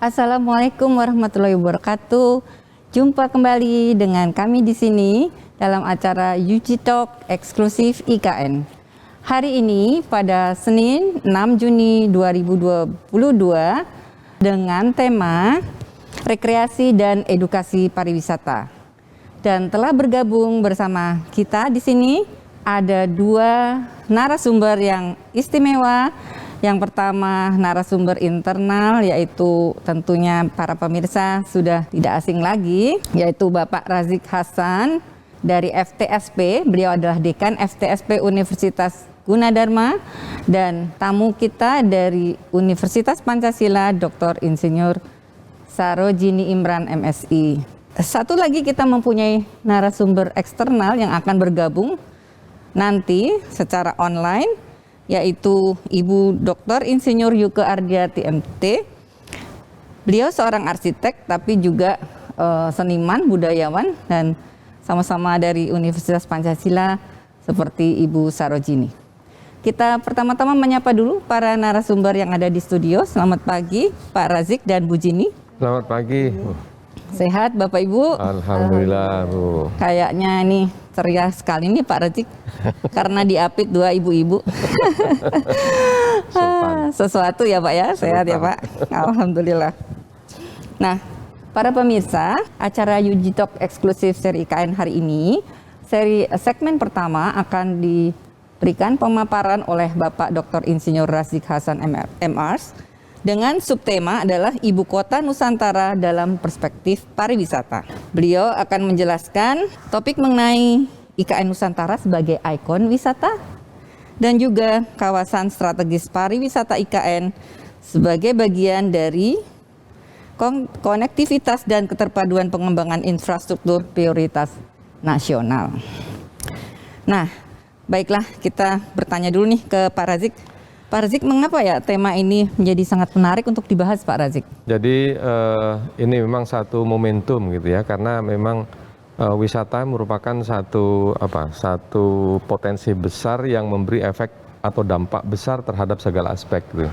Assalamualaikum warahmatullahi wabarakatuh. Jumpa kembali dengan kami di sini dalam acara UG Talk eksklusif IKN. Hari ini pada Senin 6 Juni 2022 dengan tema rekreasi dan edukasi pariwisata. Dan telah bergabung bersama kita di sini ada dua narasumber yang istimewa. Yang pertama narasumber internal, yaitu tentunya para pemirsa sudah tidak asing lagi, yaitu Bapak Razik Hasan dari FTSP. Beliau adalah Dekan FTSP Universitas Gunadarma, dan tamu kita dari Universitas Pancasila Dr. Insinyur Sarojini Imran MSI. Satu lagi kita mempunyai narasumber eksternal yang akan bergabung nanti secara online, yaitu Ibu Dr. Insinyur Yuke Ardiati MT. Beliau seorang arsitek tapi juga seniman, budayawan, dan sama-sama dari Universitas Pancasila seperti Ibu Sarojini. Kita pertama-tama menyapa dulu para narasumber yang ada di studio. Selamat pagi Pak Razik dan Bu Jini. Selamat pagi. Sehat Bapak Ibu? Alhamdulillah Bu. Kayaknya nih ceria sekali nih Pak Razik karena diapit dua ibu-ibu. Sesuatu ya Pak ya, sehat ya Pak. Alhamdulillah. Nah, para pemirsa, acara UG Talk eksklusif seri IKN hari ini, segmen pertama akan diberikan pemaparan oleh Bapak Dr. Insinyur Razik Hasan MArs dengan subtema adalah Ibu Kota Nusantara dalam Perspektif Pariwisata. Beliau akan menjelaskan topik mengenai IKN Nusantara sebagai ikon wisata dan juga kawasan strategis pariwisata IKN sebagai bagian dari konektivitas dan keterpaduan pengembangan infrastruktur prioritas nasional. Nah, baiklah kita bertanya dulu nih ke Pak Razik. Pak Razik, mengapa ya tema ini menjadi sangat menarik untuk dibahas Pak Razik? Jadi ini memang satu momentum gitu ya, karena memang wisata merupakan satu potensi besar yang memberi efek atau dampak besar terhadap segala aspek gitu.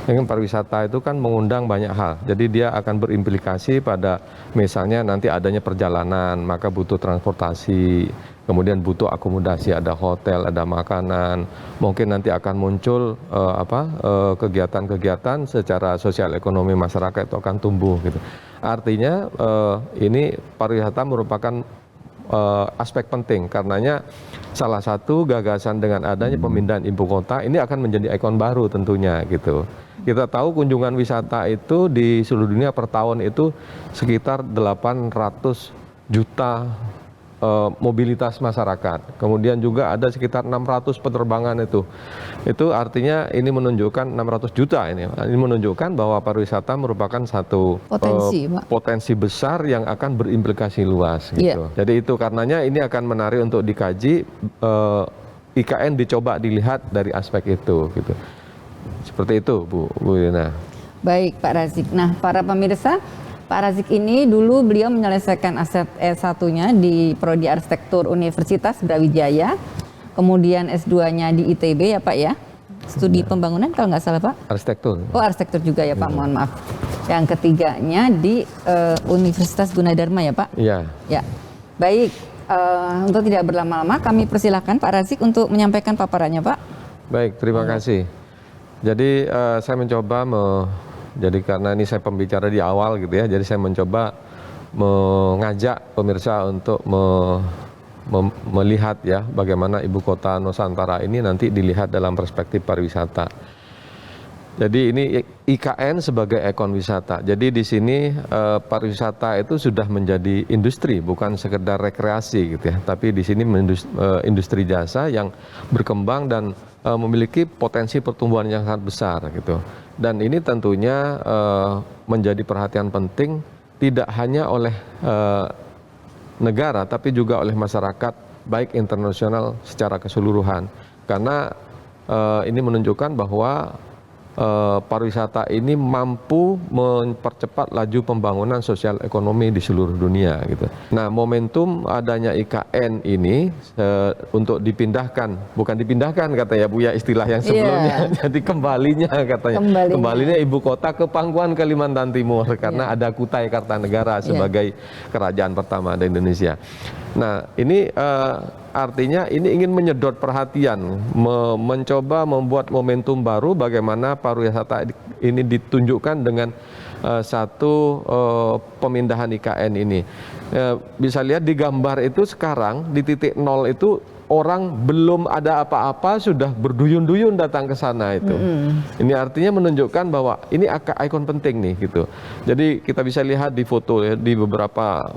Dengan pariwisata itu kan mengundang banyak hal. Jadi dia akan berimplikasi pada misalnya nanti adanya perjalanan, maka butuh transportasi, kemudian butuh akomodasi, ada hotel, ada makanan. Mungkin nanti akan muncul kegiatan-kegiatan secara sosial ekonomi masyarakat itu akan tumbuh gitu. Artinya ini pariwisata merupakan aspek penting, karenanya salah satu gagasan dengan adanya pemindahan ibu kota ini akan menjadi ikon baru tentunya gitu. Kita tahu kunjungan wisata itu di seluruh dunia per tahun itu sekitar 800 juta mobilitas masyarakat. Kemudian juga ada sekitar 600 penerbangan itu. Itu artinya ini menunjukkan 600 juta ini menunjukkan bahwa pariwisata merupakan satu potensi besar yang akan berimplikasi luas gitu. Jadi itu karenanya ini akan menarik untuk dikaji, IKN dicoba dilihat dari aspek itu gitu. Seperti itu Bu Lina. Baik Pak Razik. Nah, para pemirsa, Pak Razik ini dulu beliau menyelesaikan S1-nya di Prodi Arsitektur Universitas Brawijaya, kemudian S2-nya di ITB ya Pak ya, studi pembangunan kalau nggak salah Pak? Arsitektur. Oh arsitektur juga ya Pak, mohon maaf. Yang ketiganya di Universitas Gunadarma ya Pak? Iya. Ya, baik. Untuk tidak berlama-lama kami persilahkan Pak Razik untuk menyampaikan paparannya Pak. Baik, terima kasih. Jadi saya mencoba jadi karena ini saya pembicara di awal gitu ya, jadi saya mencoba mengajak pemirsa untuk melihat ya bagaimana ibu kota Nusantara ini nanti dilihat dalam perspektif pariwisata. Jadi ini IKN sebagai ikon wisata. Jadi di sini pariwisata itu sudah menjadi industri, bukan sekedar rekreasi gitu ya, tapi di sini industri jasa yang berkembang dan memiliki potensi pertumbuhan yang sangat besar gitu. Dan ini tentunya menjadi perhatian penting tidak hanya oleh negara tapi juga oleh masyarakat baik internasional secara keseluruhan. Karena ini menunjukkan bahwa pariwisata ini mampu mempercepat laju pembangunan sosial ekonomi di seluruh dunia gitu. Nah, momentum adanya IKN ini untuk dipindahkan, bukan dipindahkan katanya Bu ya istilah yang sebelumnya, jadi kembalinya katanya. Kembalinya ibu kota ke Pangkuan Kalimantan Timur karena ada Kutai Kartanegara sebagai kerajaan pertama di Indonesia. Nah, ini artinya ini ingin menyedot perhatian, mencoba membuat momentum baru bagaimana pariwisata ini ditunjukkan dengan satu pemindahan IKN ini. Bisa lihat di gambar itu sekarang di titik nol itu orang belum ada apa-apa sudah berduyun-duyun datang ke sana itu. Ini artinya menunjukkan bahwa ini ikon penting nih gitu. Jadi kita bisa lihat di foto ya, di beberapa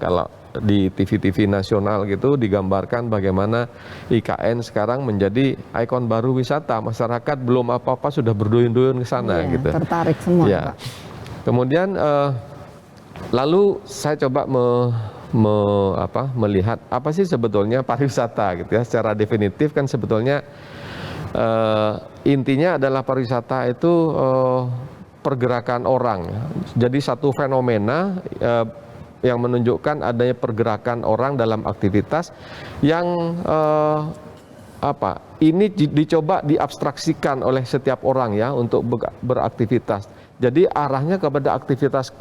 kalau di TV-TV nasional gitu digambarkan bagaimana IKN sekarang menjadi ikon baru wisata. Masyarakat belum apa-apa sudah berduyun-duyun ke sana gitu. Tertarik semua, ya. Pak. Kemudian lalu saya coba melihat apa sih sebetulnya pariwisata gitu ya. Secara definitif kan sebetulnya intinya adalah pariwisata itu pergerakan orang. Jadi satu fenomena yang menunjukkan adanya pergerakan orang dalam aktivitas yang ini dicoba diabstraksikan oleh setiap orang ya untuk beraktivitas. Jadi arahnya kepada aktivitas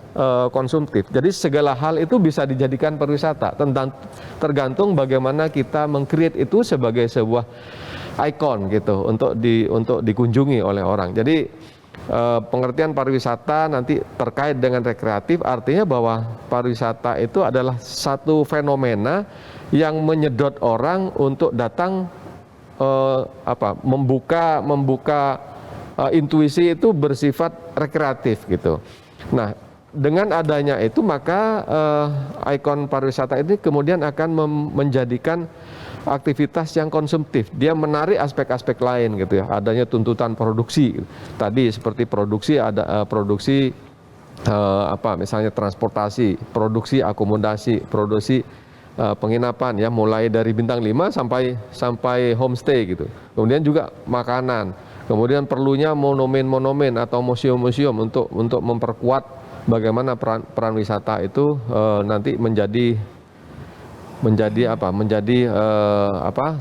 konsumtif. Jadi segala hal itu bisa dijadikan pariwisata. Tergantung bagaimana kita meng-create itu sebagai sebuah ikon gitu untuk dikunjungi oleh orang. Jadi pengertian pariwisata nanti terkait dengan rekreatif artinya bahwa pariwisata itu adalah satu fenomena yang menyedot orang untuk datang membuka intuisi itu bersifat rekreatif gitu. Nah, dengan adanya itu maka ikon pariwisata ini kemudian akan menjadikan aktivitas yang konsumtif. Dia menarik aspek-aspek lain gitu ya. Adanya tuntutan produksi. Tadi seperti produksi ada produksi misalnya transportasi, produksi akomodasi, produksi penginapan ya, mulai dari bintang 5 sampai homestay gitu. Kemudian juga makanan. Kemudian perlunya monumen-monumen atau museum-museum untuk memperkuat bagaimana peran wisata itu nanti menjadi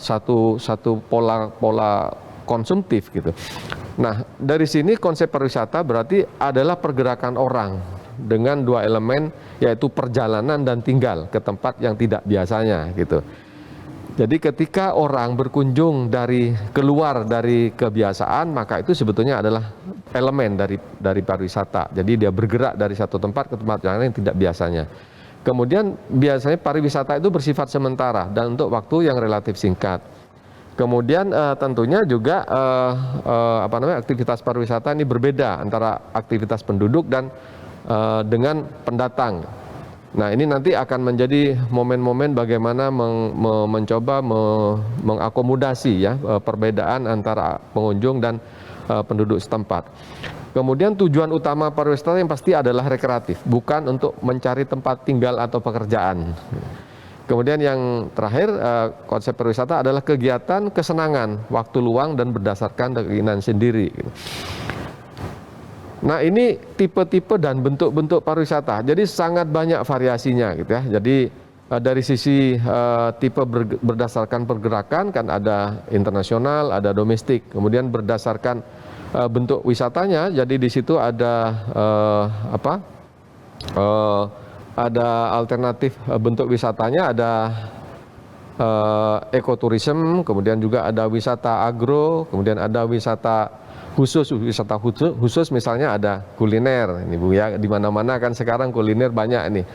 satu pola konsumtif gitu. Nah, dari sini konsep pariwisata berarti adalah pergerakan orang dengan dua elemen yaitu perjalanan dan tinggal ke tempat yang tidak biasanya gitu. Jadi ketika orang berkunjung keluar dari kebiasaan, maka itu sebetulnya adalah elemen dari pariwisata. Jadi dia bergerak dari satu tempat ke tempat yang tidak biasanya. Kemudian biasanya pariwisata itu bersifat sementara dan untuk waktu yang relatif singkat. Kemudian tentunya juga aktivitas pariwisata ini berbeda antara aktivitas penduduk dan dengan pendatang. Nah, ini nanti akan menjadi momen-momen bagaimana mencoba mengakomodasi ya perbedaan antara pengunjung dan penduduk setempat. Kemudian tujuan utama pariwisata yang pasti adalah rekreatif, bukan untuk mencari tempat tinggal atau pekerjaan. Kemudian yang terakhir, konsep pariwisata adalah kegiatan kesenangan, waktu luang dan berdasarkan keinginan sendiri. Nah, ini tipe-tipe dan bentuk-bentuk pariwisata. Jadi sangat banyak variasinya gitu ya. Jadi dari sisi tipe berdasarkan pergerakan kan ada internasional, ada domestik. Kemudian berdasarkan bentuk wisatanya, jadi di situ ada ada alternatif bentuk wisatanya, ada ekoturism, kemudian juga ada wisata agro, kemudian ada wisata khusus misalnya ada kuliner. Ini Bu ya, di mana-mana kan sekarang kuliner banyak nih.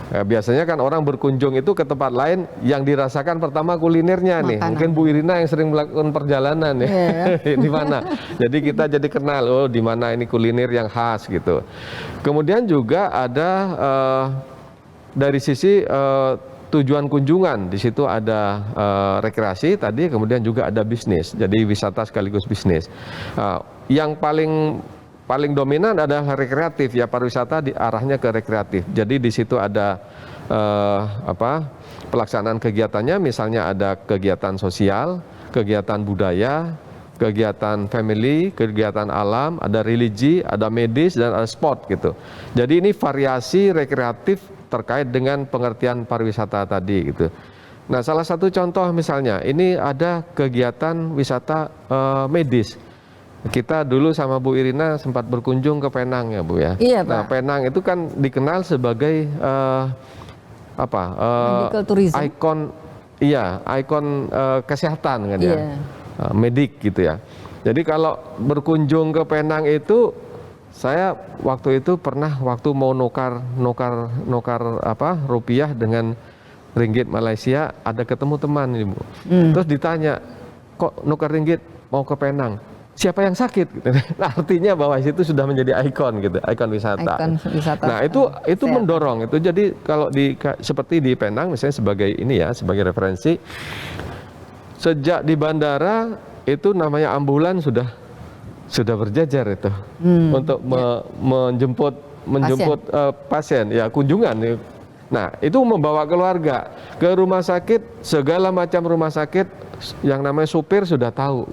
Biasanya kan orang berkunjung itu ke tempat lain yang dirasakan pertama kulinernya nih. Mungkin Bu Irina yang sering melakukan perjalanan ya. Di mana. Jadi kita jadi kenal di mana ini kuliner yang khas gitu. Kemudian juga ada dari sisi tujuan kunjungan, di situ ada rekreasi tadi, kemudian juga ada bisnis. Jadi wisata sekaligus bisnis. Yang paling dominan adalah rekreatif ya, pariwisata diarahnya ke rekreatif. Jadi di situ ada pelaksanaan kegiatannya, misalnya ada kegiatan sosial, kegiatan budaya, kegiatan family, kegiatan alam, ada religi, ada medis, dan ada sport gitu. Jadi ini variasi rekreatif terkait dengan pengertian pariwisata tadi gitu. Nah, salah satu contoh misalnya, ini ada kegiatan wisata medis. Kita dulu sama Bu Irina sempat berkunjung ke Penang ya Bu ya. Iya, Nah, Pak. Penang itu kan dikenal sebagai Medical tourism. ikon kesehatan kan ya. Iya. Medik gitu ya. Jadi kalau berkunjung ke Penang itu, saya waktu itu pernah waktu mau nukar rupiah dengan ringgit Malaysia, ada ketemu teman ini Bu. Terus ditanya, kok nukar ringgit mau ke Penang? Siapa yang sakit? Gitu. Nah, artinya bahwa itu sudah menjadi ikon gitu, ikon wisata. Ikon wisata. Nah, itu Sehat. mendorong itu. Jadi kalau seperti di Penang misalnya sebagai referensi, sejak di bandara itu namanya ambulan sudah berjajar itu untuk menjemput pasien ya, kunjungan. Nah, itu membawa keluarga ke rumah sakit, segala macam rumah sakit yang namanya supir sudah tahu.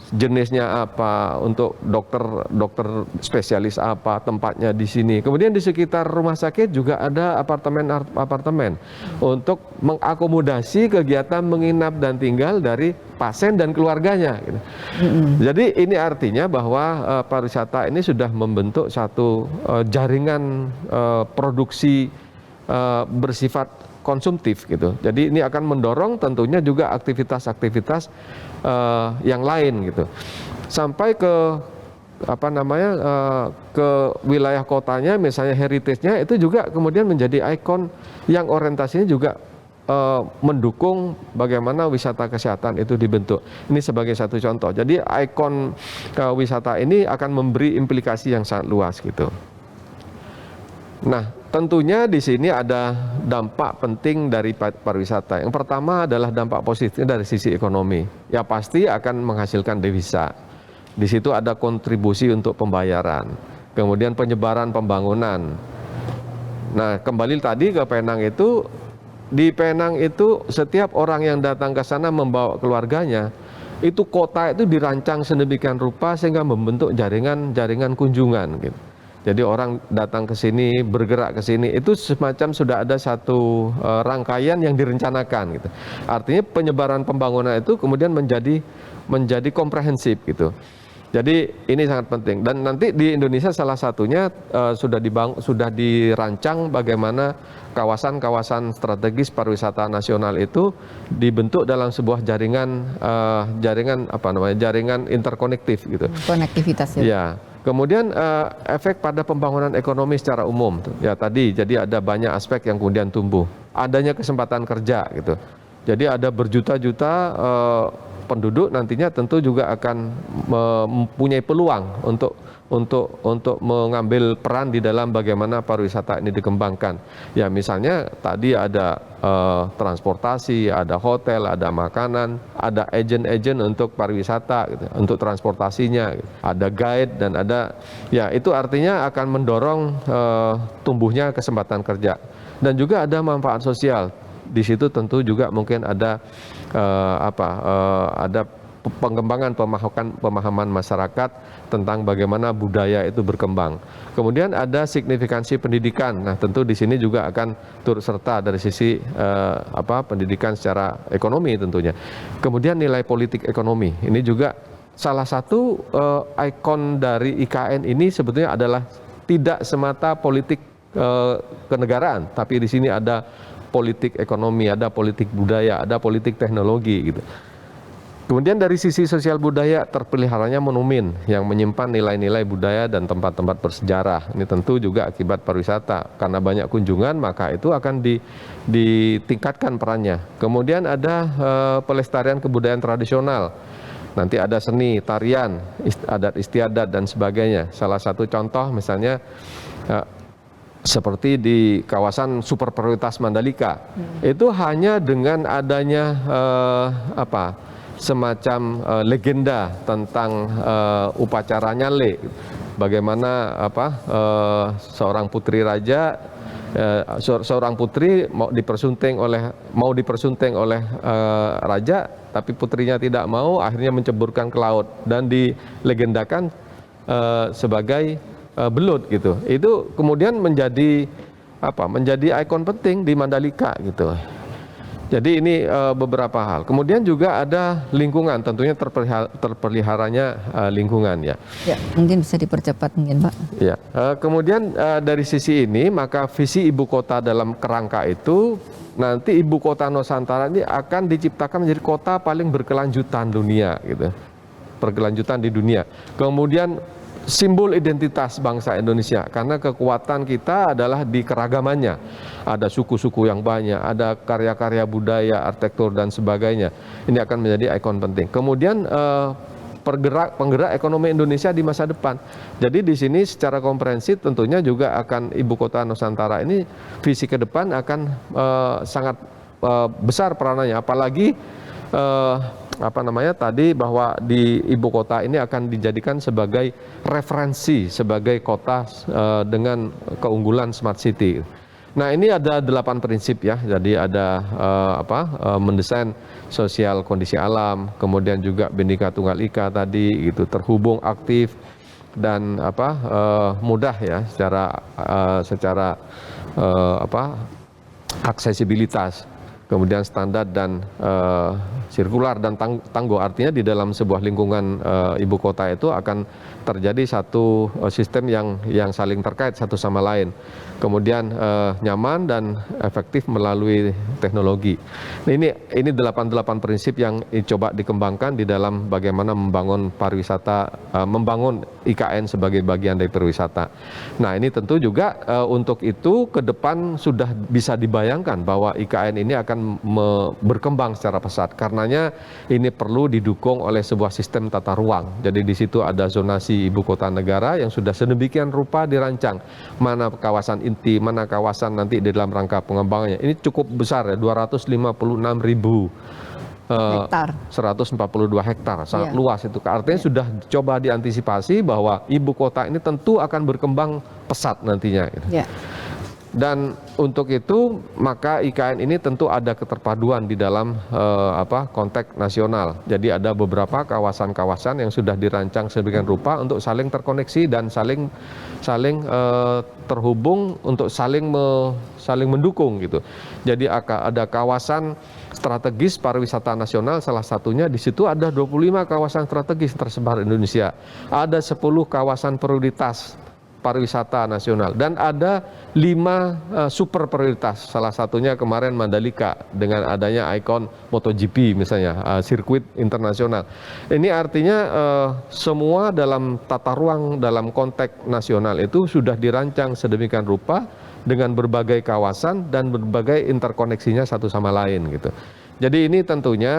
Jenisnya apa, untuk dokter spesialis apa, tempatnya di sini. Kemudian di sekitar rumah sakit juga ada apartemen untuk mengakomodasi kegiatan menginap dan tinggal dari pasien dan keluarganya. Gitu. Jadi ini artinya bahwa pariwisata ini sudah membentuk satu jaringan produksi bersifat konsumtif gitu. Jadi ini akan mendorong tentunya juga aktivitas-aktivitas yang lain gitu. Sampai ke ke wilayah kotanya, misalnya heritage-nya itu juga kemudian menjadi ikon yang orientasinya juga mendukung bagaimana wisata kesehatan itu dibentuk. Ini sebagai satu contoh. Jadi ikon wisata ini akan memberi implikasi yang sangat luas gitu. Nah, tentunya di sini ada dampak penting dari pariwisata. Yang pertama adalah dampak positif dari sisi ekonomi. Ya pasti akan menghasilkan devisa. Di situ ada kontribusi untuk pembayaran, kemudian penyebaran pembangunan. Nah, kembali tadi ke Penang itu, di Penang itu setiap orang yang datang ke sana membawa keluarganya, itu kota itu dirancang sedemikian rupa sehingga membentuk jaringan kunjungan gitu. Jadi orang datang ke sini, bergerak ke sini, itu semacam sudah ada satu rangkaian yang direncanakan gitu. Artinya penyebaran pembangunan itu kemudian menjadi komprehensif gitu. Jadi ini sangat penting. Dan nanti di Indonesia salah satunya sudah dirancang bagaimana kawasan-kawasan strategis pariwisata nasional itu dibentuk dalam sebuah jaringan interkonektif gitu. Konektivitas ya. Ya. Kemudian efek pada pembangunan ekonomi secara umum, ya tadi, jadi ada banyak aspek yang kemudian tumbuh. Adanya kesempatan kerja gitu. Jadi ada berjuta-juta penduduk nantinya tentu juga akan mempunyai peluang untuk mengambil peran di dalam bagaimana pariwisata ini dikembangkan. Ya misalnya tadi ada transportasi, ada hotel, ada makanan, ada agen-agen untuk pariwisata, gitu, untuk transportasinya, gitu. Ada guide dan ada, ya itu artinya akan mendorong tumbuhnya kesempatan kerja. Dan juga ada manfaat sosial. Di situ tentu juga mungkin ada ada pengembangan pemahaman masyarakat tentang bagaimana budaya itu berkembang. Kemudian ada signifikansi pendidikan. Nah, tentu di sini juga akan turut serta dari sisi pendidikan secara ekonomi tentunya. Kemudian nilai politik ekonomi. Ini juga salah satu ikon dari IKN ini sebetulnya adalah tidak semata politik kenegaraan, tapi di sini ada politik ekonomi, ada politik budaya, ada politik teknologi gitu. Kemudian dari sisi sosial budaya terpeliharanya monumen yang menyimpan nilai-nilai budaya dan tempat-tempat bersejarah. Ini tentu juga akibat pariwisata. Karena banyak kunjungan maka itu akan ditingkatkan perannya. Kemudian ada pelestarian kebudayaan tradisional. Nanti ada seni, tarian, adat istiadat dan sebagainya. Salah satu contoh misalnya seperti di kawasan super prioritas Mandalika, itu hanya dengan adanya semacam legenda tentang upacara nyale, bagaimana seorang putri raja Seorang putri mau dipersunting oleh raja, tapi putrinya tidak mau, akhirnya menceburkan ke laut dan dilegendakan sebagai belut gitu. Itu kemudian menjadi ikon penting di Mandalika gitu. Jadi ini beberapa hal. Kemudian juga ada lingkungan, tentunya terpeliharanya lingkungan ya. Ya, mungkin bisa dipercepat mungkin Pak. Ya. Kemudian dari sisi ini maka visi ibu kota dalam kerangka itu nanti ibu kota Nusantara ini akan diciptakan menjadi kota paling berkelanjutan dunia gitu. Berkelanjutan di dunia. Kemudian simbol identitas bangsa Indonesia karena kekuatan kita adalah di keragamannya. Ada suku-suku yang banyak, ada karya-karya budaya, arsitektur dan sebagainya. Ini akan menjadi ikon penting. Kemudian penggerak ekonomi Indonesia di masa depan. Jadi di sini secara komprehensif tentunya juga akan ibu kota Nusantara ini visi ke depan akan sangat besar peranannya, apalagi tadi bahwa di ibu kota ini akan dijadikan sebagai referensi sebagai kota dengan keunggulan smart city. Nah, ini ada 8 prinsip ya. Jadi ada mendesain sosial kondisi alam, kemudian juga Bhinneka Tunggal Ika tadi gitu, terhubung, aktif dan mudah ya secara aksesibilitas. Kemudian standar dan sirkular dan tangguh, artinya di dalam sebuah lingkungan ibu kota itu akan terjadi satu sistem yang saling terkait satu sama lain. Kemudian nyaman dan efektif melalui teknologi. Nah, ini 8 prinsip yang coba dikembangkan di dalam bagaimana membangun pariwisata, membangun IKN sebagai bagian dari pariwisata. Nah, ini tentu juga untuk itu ke depan sudah bisa dibayangkan bahwa IKN ini akan berkembang secara pesat. Karenanya ini perlu didukung oleh sebuah sistem tata ruang. Jadi di situ ada zonasi ibu kota negara yang sudah sedemikian rupa dirancang. Mana kawasan inti, mana kawasan nanti di dalam rangka pengembangannya. Ini cukup besar ya, 256.000 hektar. 142 hektar, sangat luas itu. Artinya sudah coba diantisipasi bahwa ibu kota ini tentu akan berkembang pesat nantinya. Gitu. Dan untuk itu maka IKN ini tentu ada keterpaduan di dalam konteks nasional. Jadi ada beberapa kawasan-kawasan yang sudah dirancang sedemikian rupa untuk saling terkoneksi dan saling terhubung untuk saling mendukung gitu. Jadi ada kawasan strategis pariwisata nasional, salah satunya di situ ada 25 kawasan strategis tersebar di Indonesia. Ada 10 kawasan prioritas pariwisata nasional dan ada 5 super prioritas, salah satunya kemarin Mandalika dengan adanya ikon MotoGP misalnya, sirkuit internasional. Ini artinya semua dalam tata ruang dalam konteks nasional itu sudah dirancang sedemikian rupa dengan berbagai kawasan dan berbagai interkoneksinya satu sama lain gitu. Jadi ini tentunya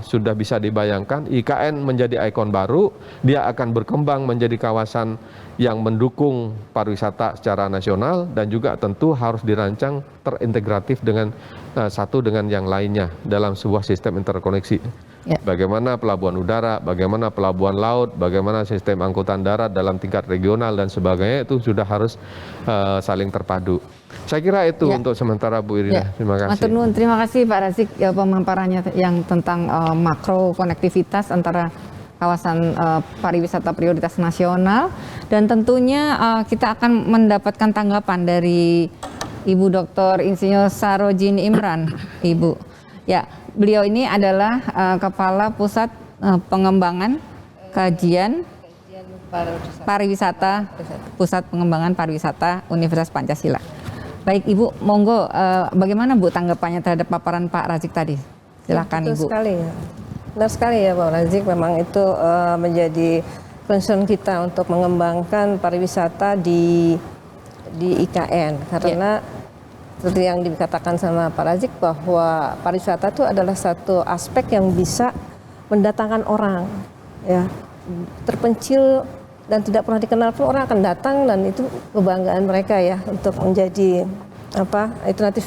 sudah bisa dibayangkan IKN menjadi ikon baru, dia akan berkembang menjadi kawasan yang mendukung pariwisata secara nasional dan juga tentu harus dirancang terintegratif dengan satu dengan yang lainnya dalam sebuah sistem interkoneksi. Bagaimana pelabuhan udara, bagaimana pelabuhan laut, bagaimana sistem angkutan darat dalam tingkat regional dan sebagainya itu sudah harus saling terpadu. Saya kira itu untuk sementara Bu Irina. Terima kasih. Terima kasih Pak Razik pemaparannya yang tentang makro konektivitas antara kawasan pariwisata prioritas nasional dan tentunya kita akan mendapatkan tanggapan dari Ibu Dr. Insinyur Sarojini Imran, Ibu. Ya, beliau ini adalah Kepala Pusat Pengembangan Kajian Pariwisata Pusat Pengembangan Pariwisata Universitas Pancasila. Baik Ibu, monggo bagaimana Bu tanggapannya terhadap paparan Pak Razik tadi? Silakan Ibu. Benar sekali ya Pak Razik, memang itu menjadi concern kita untuk mengembangkan pariwisata di IKN karena seperti yang dikatakan sama Pak Razik bahwa pariwisata itu adalah satu aspek yang bisa mendatangkan orang ya, terpencil dan tidak pernah dikenal pun orang akan datang dan itu kebanggaan mereka ya untuk menjadi itu nanti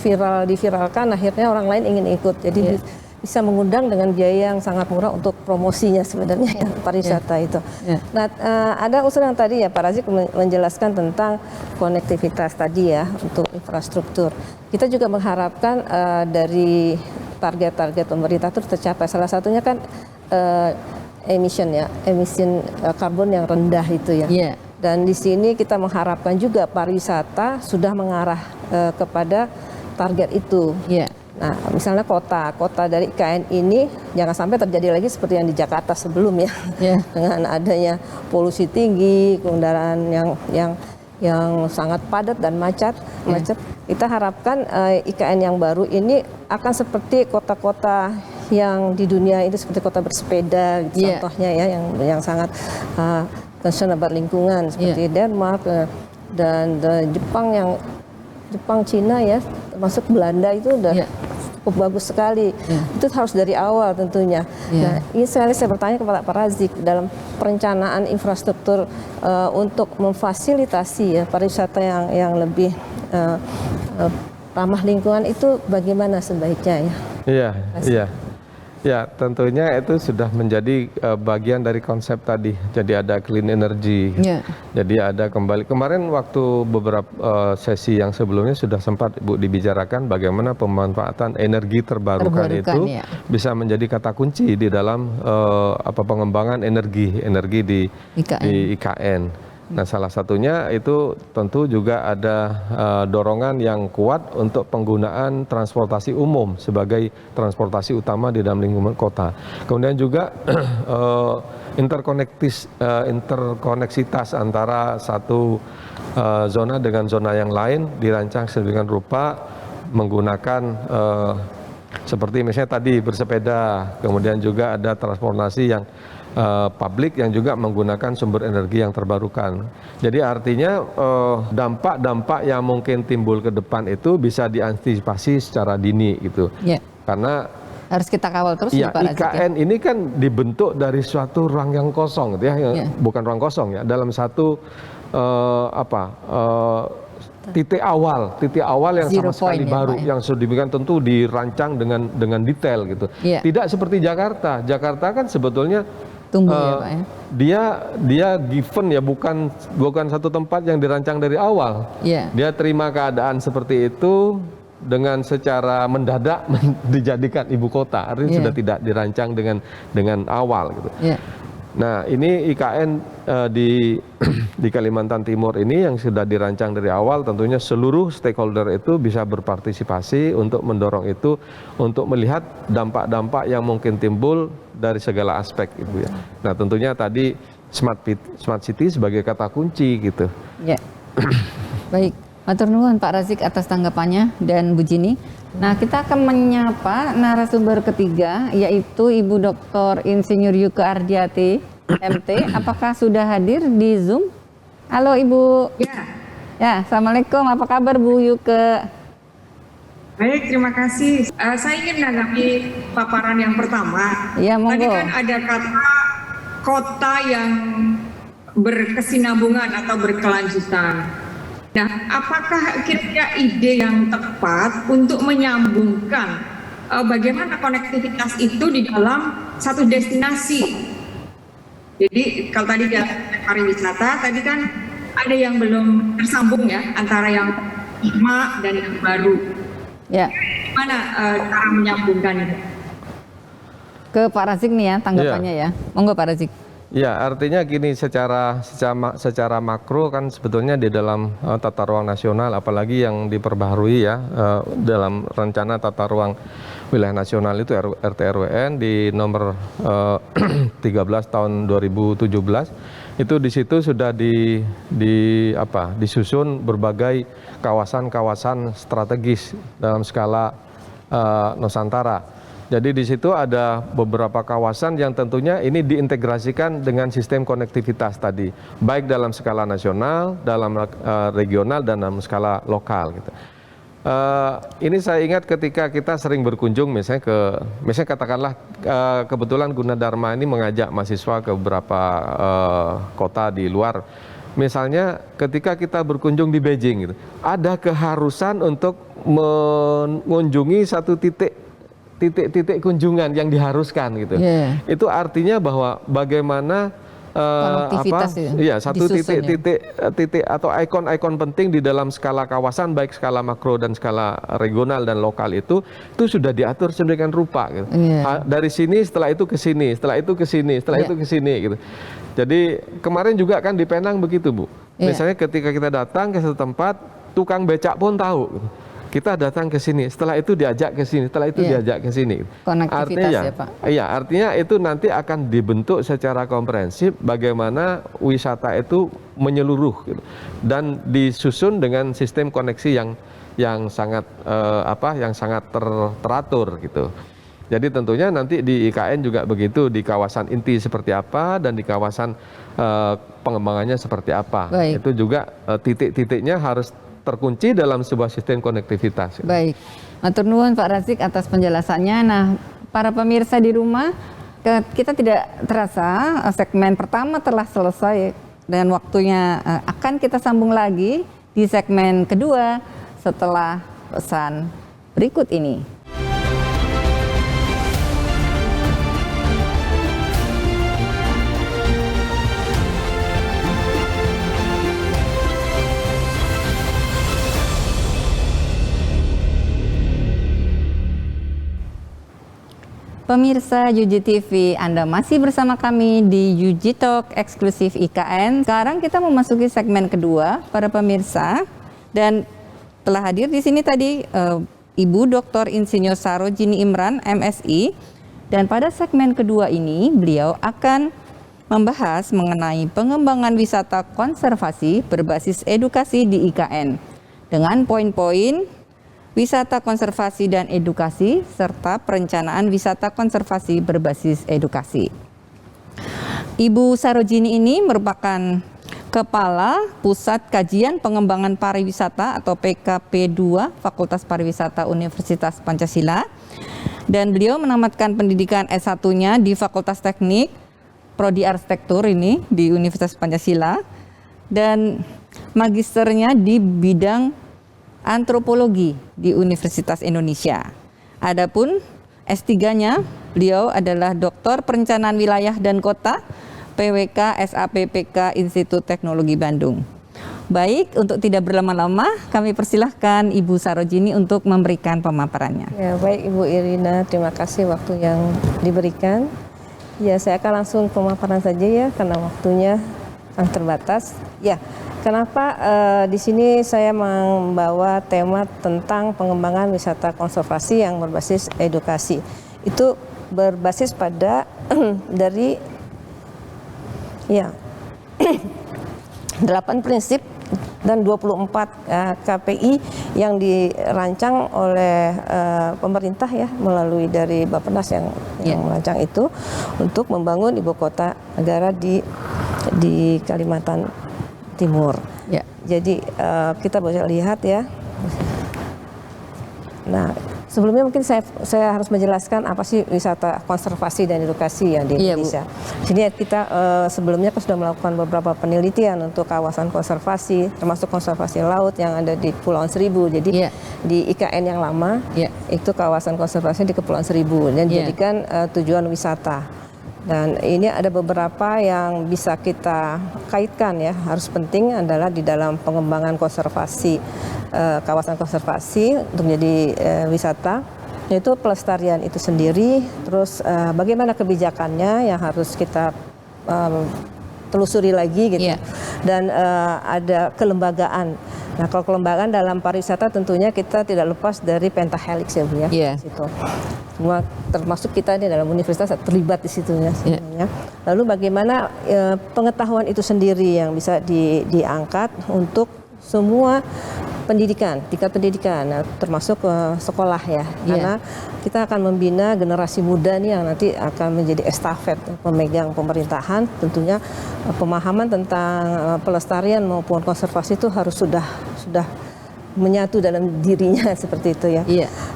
diviralkan akhirnya orang lain ingin ikut. Jadi di bisa mengundang dengan biaya yang sangat murah untuk promosinya sebenarnya ya, pariwisata itu. Nah, ada usul yang tadi ya Pak Razik menjelaskan tentang konektivitas tadi ya untuk infrastruktur. Kita juga mengharapkan dari target-target pemerintah itu tercapai. Salah satunya kan emisi karbon yang rendah itu ya. Dan di sini kita mengharapkan juga pariwisata sudah mengarah kepada target itu. Nah, misalnya kota dari IKN ini jangan sampai terjadi lagi seperti yang di Jakarta sebelumnya, dengan adanya polusi tinggi, kendaraan yang sangat padat dan macet. Kita harapkan IKN yang baru ini akan seperti kota-kota yang di dunia itu, seperti kota bersepeda, gitu, contohnya ya, yang sangat concern about lingkungan seperti Denmark dan Jepang, Cina ya, termasuk Belanda itu udah cukup bagus sekali. Itu harus dari awal tentunya. Nah, ini saya bertanya kepada Pak Razik dalam perencanaan infrastruktur untuk memfasilitasi ya pariwisata yang lebih ramah lingkungan itu bagaimana sebaiknya ya? Iya. Ya, tentunya itu sudah menjadi bagian dari konsep tadi. Jadi ada clean energy. Jadi ada kemarin waktu beberapa sesi yang sebelumnya sudah sempat Ibu dibicarakan bagaimana pemanfaatan energi terbarukan itu bisa menjadi kata kunci di dalam pengembangan energi di IKN. Nah, salah satunya itu tentu juga ada dorongan yang kuat untuk penggunaan transportasi umum sebagai transportasi utama di dalam lingkungan kota. Kemudian juga interkoneksitas antara satu zona dengan zona yang lain dirancang sedemikian rupa menggunakan seperti misalnya tadi bersepeda, kemudian juga ada transportasi yang publik yang juga menggunakan sumber energi yang terbarukan. Jadi artinya dampak-dampak yang mungkin timbul ke depan itu bisa diantisipasi secara dini gitu. Karena harus kita kawal terus ya, Pak Razik, IKN ini kan dibentuk dari suatu ruang yang kosong gitu ya, bukan ruang kosong ya, dalam satu titik awal yang sama sekali baru, yang sudah demikian tentu dirancang dengan detail gitu. Tidak seperti Jakarta. Jakarta kan sebetulnya tumbuh ya Pak ya. Dia given ya, bukan satu tempat yang dirancang dari awal. Dia terima keadaan seperti itu dengan secara mendadak dijadikan ibu kota. Artinya sudah tidak dirancang dengan awal gitu. Nah, ini IKN di Kalimantan Timur ini yang sudah dirancang dari awal, tentunya seluruh stakeholder itu bisa berpartisipasi untuk mendorong itu, untuk melihat dampak-dampak yang mungkin timbul dari segala aspek, Ibu ya. Nah, tentunya tadi smart city sebagai kata kunci gitu. Baik, matur nuwun Pak Razik atas tanggapannya dan Bu Jini. Nah, kita akan menyapa narasumber ketiga, yaitu Ibu Dr. Insinyur Yuke Ardiati, MT. Apakah sudah hadir di Zoom? Halo Ibu. Ya, Assalamualaikum. Apa kabar Bu Yuke? Baik, terima kasih. Saya ingin menanggapi paparan yang pertama. Ya, monggo. Tadi kan ada kata kota yang berkesinambungan atau berkelanjutan. Nah, apakah kira-kira ide yang tepat untuk menyambungkan bagaimana konektivitas itu di dalam satu destinasi? Jadi kalau tadi pariwisata, tadi kan ada yang belum tersambung ya antara yang lama dan yang baru. Gimana cara menyambungkan itu? Ke Pak Razik nih ya tanggapannya ya. Monggo Pak Razik. Ya, artinya gini, secara makro kan sebetulnya di dalam tata ruang nasional, apalagi yang diperbaharui ya dalam rencana tata ruang wilayah nasional itu RT/RWN di nomor 13 tahun 2017, itu di situ sudah disusun berbagai kawasan-kawasan strategis dalam skala Nusantara. Jadi di situ ada beberapa kawasan yang tentunya ini diintegrasikan dengan sistem konektivitas tadi, baik dalam skala nasional, dalam regional, dan dalam skala lokal gitu. Ini saya ingat ketika kita sering berkunjung misalnya katakanlah kebetulan Gunadarma ini mengajak mahasiswa ke beberapa kota di luar. Misalnya ketika kita berkunjung di Beijing gitu, ada keharusan untuk mengunjungi satu titik titik-titik kunjungan yang diharuskan gitu. Yeah. Itu artinya bahwa bagaimana Konektivitas iya, satu disusun titik atau ikon-ikon penting di dalam skala kawasan, baik skala makro dan skala regional dan lokal itu sudah diatur sedemikian rupa gitu. Dari sini, setelah itu ke sini, setelah itu ke sini, setelah itu ke sini gitu. Jadi kemarin juga kan di Penang begitu, Bu. Misalnya ketika kita datang ke satu tempat, tukang becak pun tahu gitu. Kita datang ke sini, setelah itu diajak ke sini, setelah itu diajak ke sini. Konektivitas ya, Pak. Iya, artinya itu nanti akan dibentuk secara komprehensif bagaimana wisata itu menyeluruh gitu. Dan disusun dengan sistem koneksi yang sangat teratur gitu. Jadi tentunya nanti di IKN juga begitu, di kawasan inti seperti apa dan di kawasan pengembangannya seperti apa. Baik. Itu juga titik-titiknya harus terkunci dalam sebuah sistem konektivitas. Baik, matur nuwun Pak Razik atas penjelasannya. Nah, para pemirsa di rumah, kita tidak terasa segmen pertama telah selesai dan waktunya akan kita sambung lagi di segmen kedua setelah pesan berikut ini. Pemirsa Yuji TV, Anda masih bersama kami di Yuji Talk eksklusif IKN. Sekarang kita memasuki segmen kedua, para pemirsa, dan telah hadir di sini tadi Ibu Dr. Insinyur Sarojini Imran, MSI. Dan pada segmen kedua ini, beliau akan membahas mengenai pengembangan wisata konservasi berbasis edukasi di IKN dengan poin-poin wisata konservasi dan edukasi, serta perencanaan wisata konservasi berbasis edukasi. Ibu Sarojini ini merupakan Kepala Pusat Kajian Pengembangan Pariwisata atau PKP 2 Fakultas Pariwisata Universitas Pancasila. Dan beliau menamatkan pendidikan S1-nya di Fakultas Teknik, Prodi Arsitektur ini di Universitas Pancasila. Dan magisternya di bidang antropologi di Universitas Indonesia. Adapun S3-nya, beliau adalah Doktor Perencanaan Wilayah dan Kota, PWK SAPPK Institut Teknologi Bandung. Baik, untuk tidak berlama-lama, kami persilahkan Ibu Sarojini untuk memberikan pemaparannya. Ya, baik Ibu Irina, terima kasih waktu yang diberikan. Ya, saya akan langsung pemaparan saja ya, karena waktunya yang terbatas. Ya. Kenapa di sini saya membawa tema tentang pengembangan wisata konservasi yang berbasis edukasi. Itu berbasis pada dari 8 prinsip dan 24 KPI yang dirancang oleh pemerintah ya, melalui dari Bappenas yang merancang itu untuk membangun ibu kota negara di Kalimantan Timur. Ya. Jadi kita bisa lihat ya. Nah, sebelumnya mungkin saya harus menjelaskan apa sih wisata konservasi dan edukasi yang di Indonesia. Di sini kita sebelumnya sudah melakukan beberapa penelitian untuk kawasan konservasi, termasuk konservasi laut yang ada di Kepulauan Seribu. Jadi di IKN yang lama itu kawasan konservasi di Kepulauan Seribu dan dijadikan tujuan wisata. Dan ini ada beberapa yang bisa kita kaitkan ya, harus penting adalah di dalam pengembangan konservasi, kawasan konservasi untuk menjadi wisata, yaitu pelestarian itu sendiri, terus bagaimana kebijakannya yang harus kita telusuri lagi gitu, dan ada kelembagaan. Nah, kalau kelembagaan dalam pariwisata tentunya kita tidak lepas dari pentahelix ya Bu ya. Situ. Semua termasuk kita ini dalam universitas terlibat di situ ya sebenarnya. Lalu bagaimana pengetahuan itu sendiri yang bisa diangkat untuk semua pendidikan, tingkat pendidikan, termasuk sekolah ya. Karena kita akan membina generasi muda nih yang nanti akan menjadi estafet pemegang pemerintahan. Tentunya pemahaman tentang pelestarian maupun konservasi itu harus sudah menyatu dalam dirinya seperti itu ya.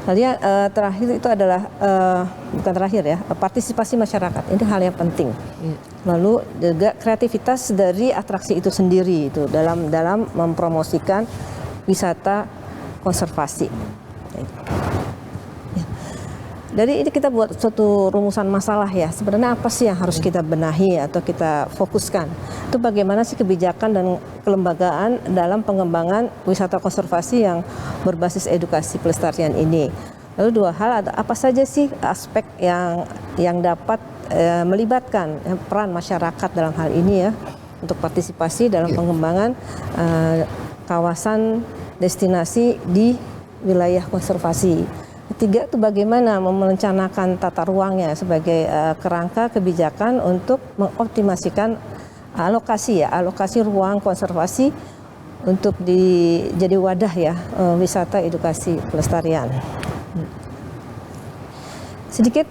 Lalu yang terakhir itu adalah bukan terakhir ya, partisipasi masyarakat. Ini hal yang penting. Lalu juga kreativitas dari atraksi itu sendiri itu dalam mempromosikan wisata konservasi. Dari ini kita buat suatu rumusan masalah ya. Sebenarnya apa sih yang harus kita benahi atau kita fokuskan? Itu bagaimana sih kebijakan dan kelembagaan dalam pengembangan wisata konservasi yang berbasis edukasi pelestarian ini. Lalu dua hal, ada apa saja sih aspek yang dapat melibatkan peran masyarakat dalam hal ini ya untuk partisipasi dalam pengembangan kawasan destinasi di wilayah konservasi. Ketiga itu bagaimana merencanakan tata ruangnya sebagai kerangka kebijakan untuk mengoptimasikan alokasi ruang konservasi untuk jadi wadah ya wisata edukasi pelestarian. Sedikit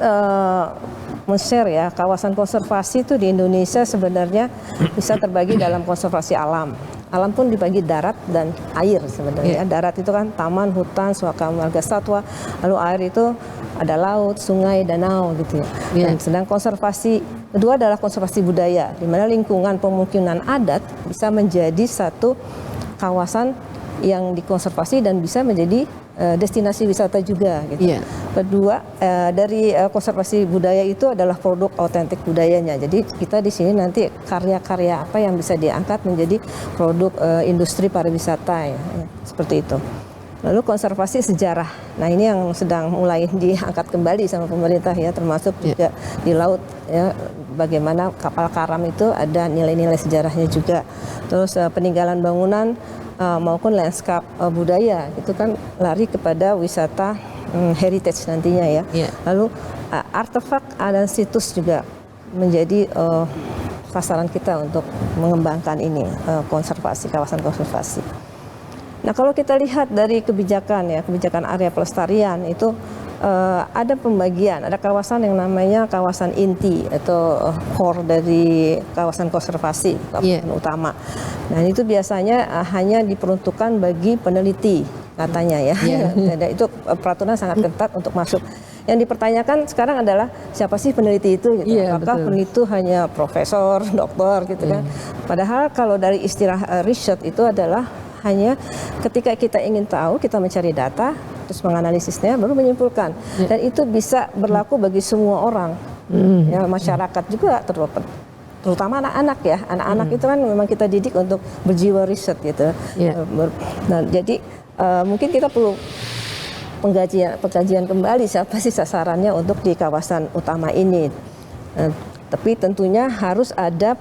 men-share ya, kawasan konservasi itu di Indonesia sebenarnya bisa terbagi dalam konservasi alam. Alam pun dibagi darat dan air sebenarnya. Darat itu kan taman, hutan, suaka marga satwa. Lalu air itu ada laut, sungai, danau gitu ya. Dan sedang konservasi kedua adalah konservasi budaya, di mana lingkungan pemukiman adat bisa menjadi satu kawasan yang dikonservasi dan bisa menjadi destinasi wisata juga gitu. Kedua dari konservasi budaya itu adalah produk autentik budayanya. Jadi kita di sini nanti karya-karya apa yang bisa diangkat menjadi produk industri pariwisata ya, seperti itu. Lalu konservasi sejarah. Nah ini yang sedang mulai diangkat kembali sama pemerintah ya, termasuk juga di laut ya, bagaimana kapal karam itu ada nilai-nilai sejarahnya juga. Terus peninggalan bangunan maupun lanskap budaya itu kan lari kepada wisata heritage nantinya ya. Lalu artefak dan situs juga menjadi sasaran kita untuk mengembangkan ini konservasi, kawasan konservasi. Nah kalau kita lihat dari kebijakan area pelestarian itu ada pembagian, ada kawasan yang namanya kawasan inti atau core dari kawasan konservasi, kawasan utama. Nah itu biasanya hanya diperuntukkan bagi peneliti katanya ya. Itu peraturan sangat ketat untuk masuk. Yang dipertanyakan sekarang adalah siapa sih peneliti itu? Gitu. Apakah peneliti itu hanya profesor, doktor gitu kan? Padahal kalau dari istilah research itu adalah hanya ketika kita ingin tahu, kita mencari data, terus menganalisisnya, baru menyimpulkan. Dan itu bisa berlaku bagi semua orang, ya, masyarakat juga terutama anak-anak ya. Anak-anak itu kan memang kita didik untuk berjiwa riset gitu. Nah, jadi mungkin kita perlu pengkajian kembali siapa sih sasarannya untuk di kawasan utama ini. Tapi tentunya harus ada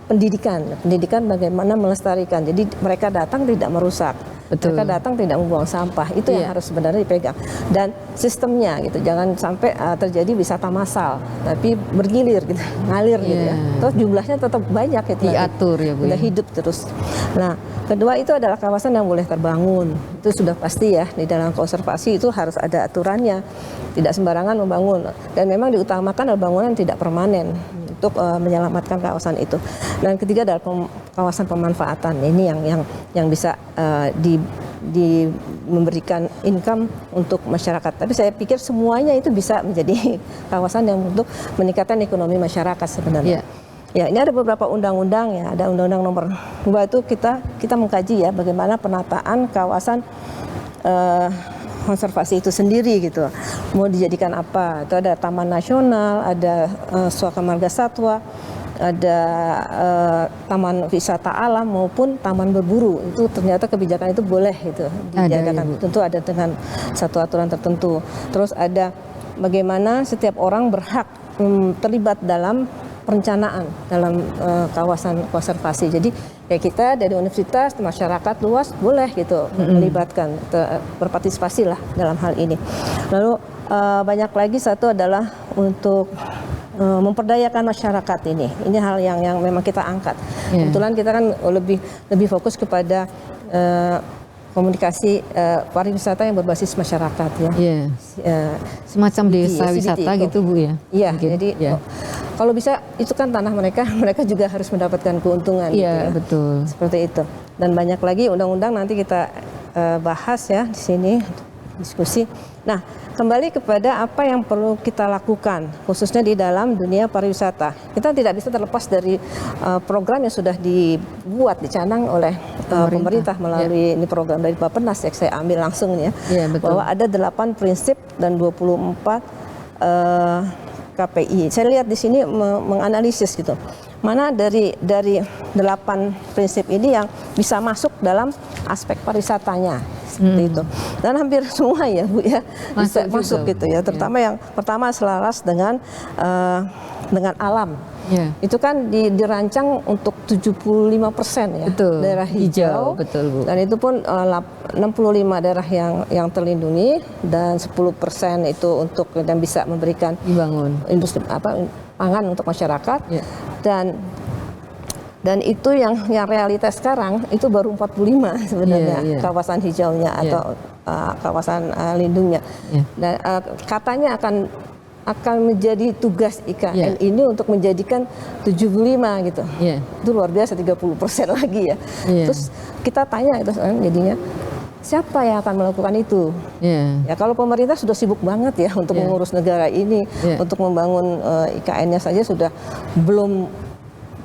pendidikan bagaimana melestarikan. Jadi mereka datang tidak merusak. Mereka datang tidak membuang sampah, itu yang harus sebenarnya dipegang. Dan sistemnya gitu, jangan sampai terjadi wisata massal, tapi bergilir gitu, ngalir gitu ya. Terus jumlahnya tetap banyak gitu. Diatur ya Bu. Udah hidup terus. Nah, kedua itu adalah kawasan yang boleh terbangun. Itu sudah pasti ya, di dalam konservasi itu harus ada aturannya. Tidak sembarangan membangun. Dan memang diutamakan bangunan tidak permanen untuk menyelamatkan kawasan itu. Dan ketiga adalah kawasan pemanfaatan. Ini yang bisa memberikan income untuk masyarakat. Tapi saya pikir semuanya itu bisa menjadi kawasan yang untuk meningkatkan ekonomi masyarakat sebenarnya. Ya, ini ada beberapa undang-undang ya. Ada undang-undang nomor 2 itu kita mengkaji ya bagaimana penataan kawasan konservasi itu sendiri gitu. Mau dijadikan apa? Itu ada taman nasional, ada suaka marga satwa, ada taman wisata alam maupun taman berburu. Itu ternyata kebijakan itu boleh itu diadakan. Tentu ada dengan satu aturan tertentu. Terus ada bagaimana setiap orang berhak terlibat dalam perencanaan dalam kawasan konservasi. Jadi ya kita dari universitas, masyarakat luas boleh gitu melibatkan, berpartisipasi lah dalam hal ini. Lalu banyak lagi, satu adalah untuk memperdayakan masyarakat ini. Ini hal yang memang kita angkat. Kebetulan kita kan lebih fokus kepada komunikasi pariwisata yang berbasis masyarakat ya. Semacam desa wisata gitu Bu ya. Iya, jadi kalau bisa itu kan tanah mereka juga harus mendapatkan keuntungan gitu ya. Betul. Seperti itu. Dan banyak lagi undang-undang nanti kita bahas ya di sini diskusi. Nah, kembali kepada apa yang perlu kita lakukan khususnya di dalam dunia pariwisata. Kita tidak bisa terlepas dari program yang sudah dibuat, dicanang oleh pemerintah melalui ini program dari Bappenas yang saya ambil langsung ya. Bahwa ada 8 prinsip dan 24 KPI. Saya lihat di sini menganalisis gitu. Mana dari 8 prinsip ini yang bisa masuk dalam aspek pariwisatanya seperti itu. Dan hampir semua ya Bu ya bisa masuk gitu ya. Terutama yang pertama selaras dengan alam. Yeah. Itu kan dirancang untuk 75% ya, Betul. daerah hijau. Betul, Bu. Dan itu pun 65 daerah yang terlindungi dan 10% itu untuk dan bisa memberikan Dibangun. industri pangan untuk masyarakat. Yeah. Dan itu yang realitas sekarang itu baru 45 sebenarnya kawasan hijaunya atau kawasan lindungnya. Dan katanya akan menjadi tugas IKN ini untuk menjadikan 75 gitu. Itu luar biasa 30% lagi ya. Terus kita tanya itu jadinya siapa yang akan melakukan itu? Ya kalau pemerintah sudah sibuk banget ya untuk mengurus negara ini, untuk membangun IKN-nya saja sudah belum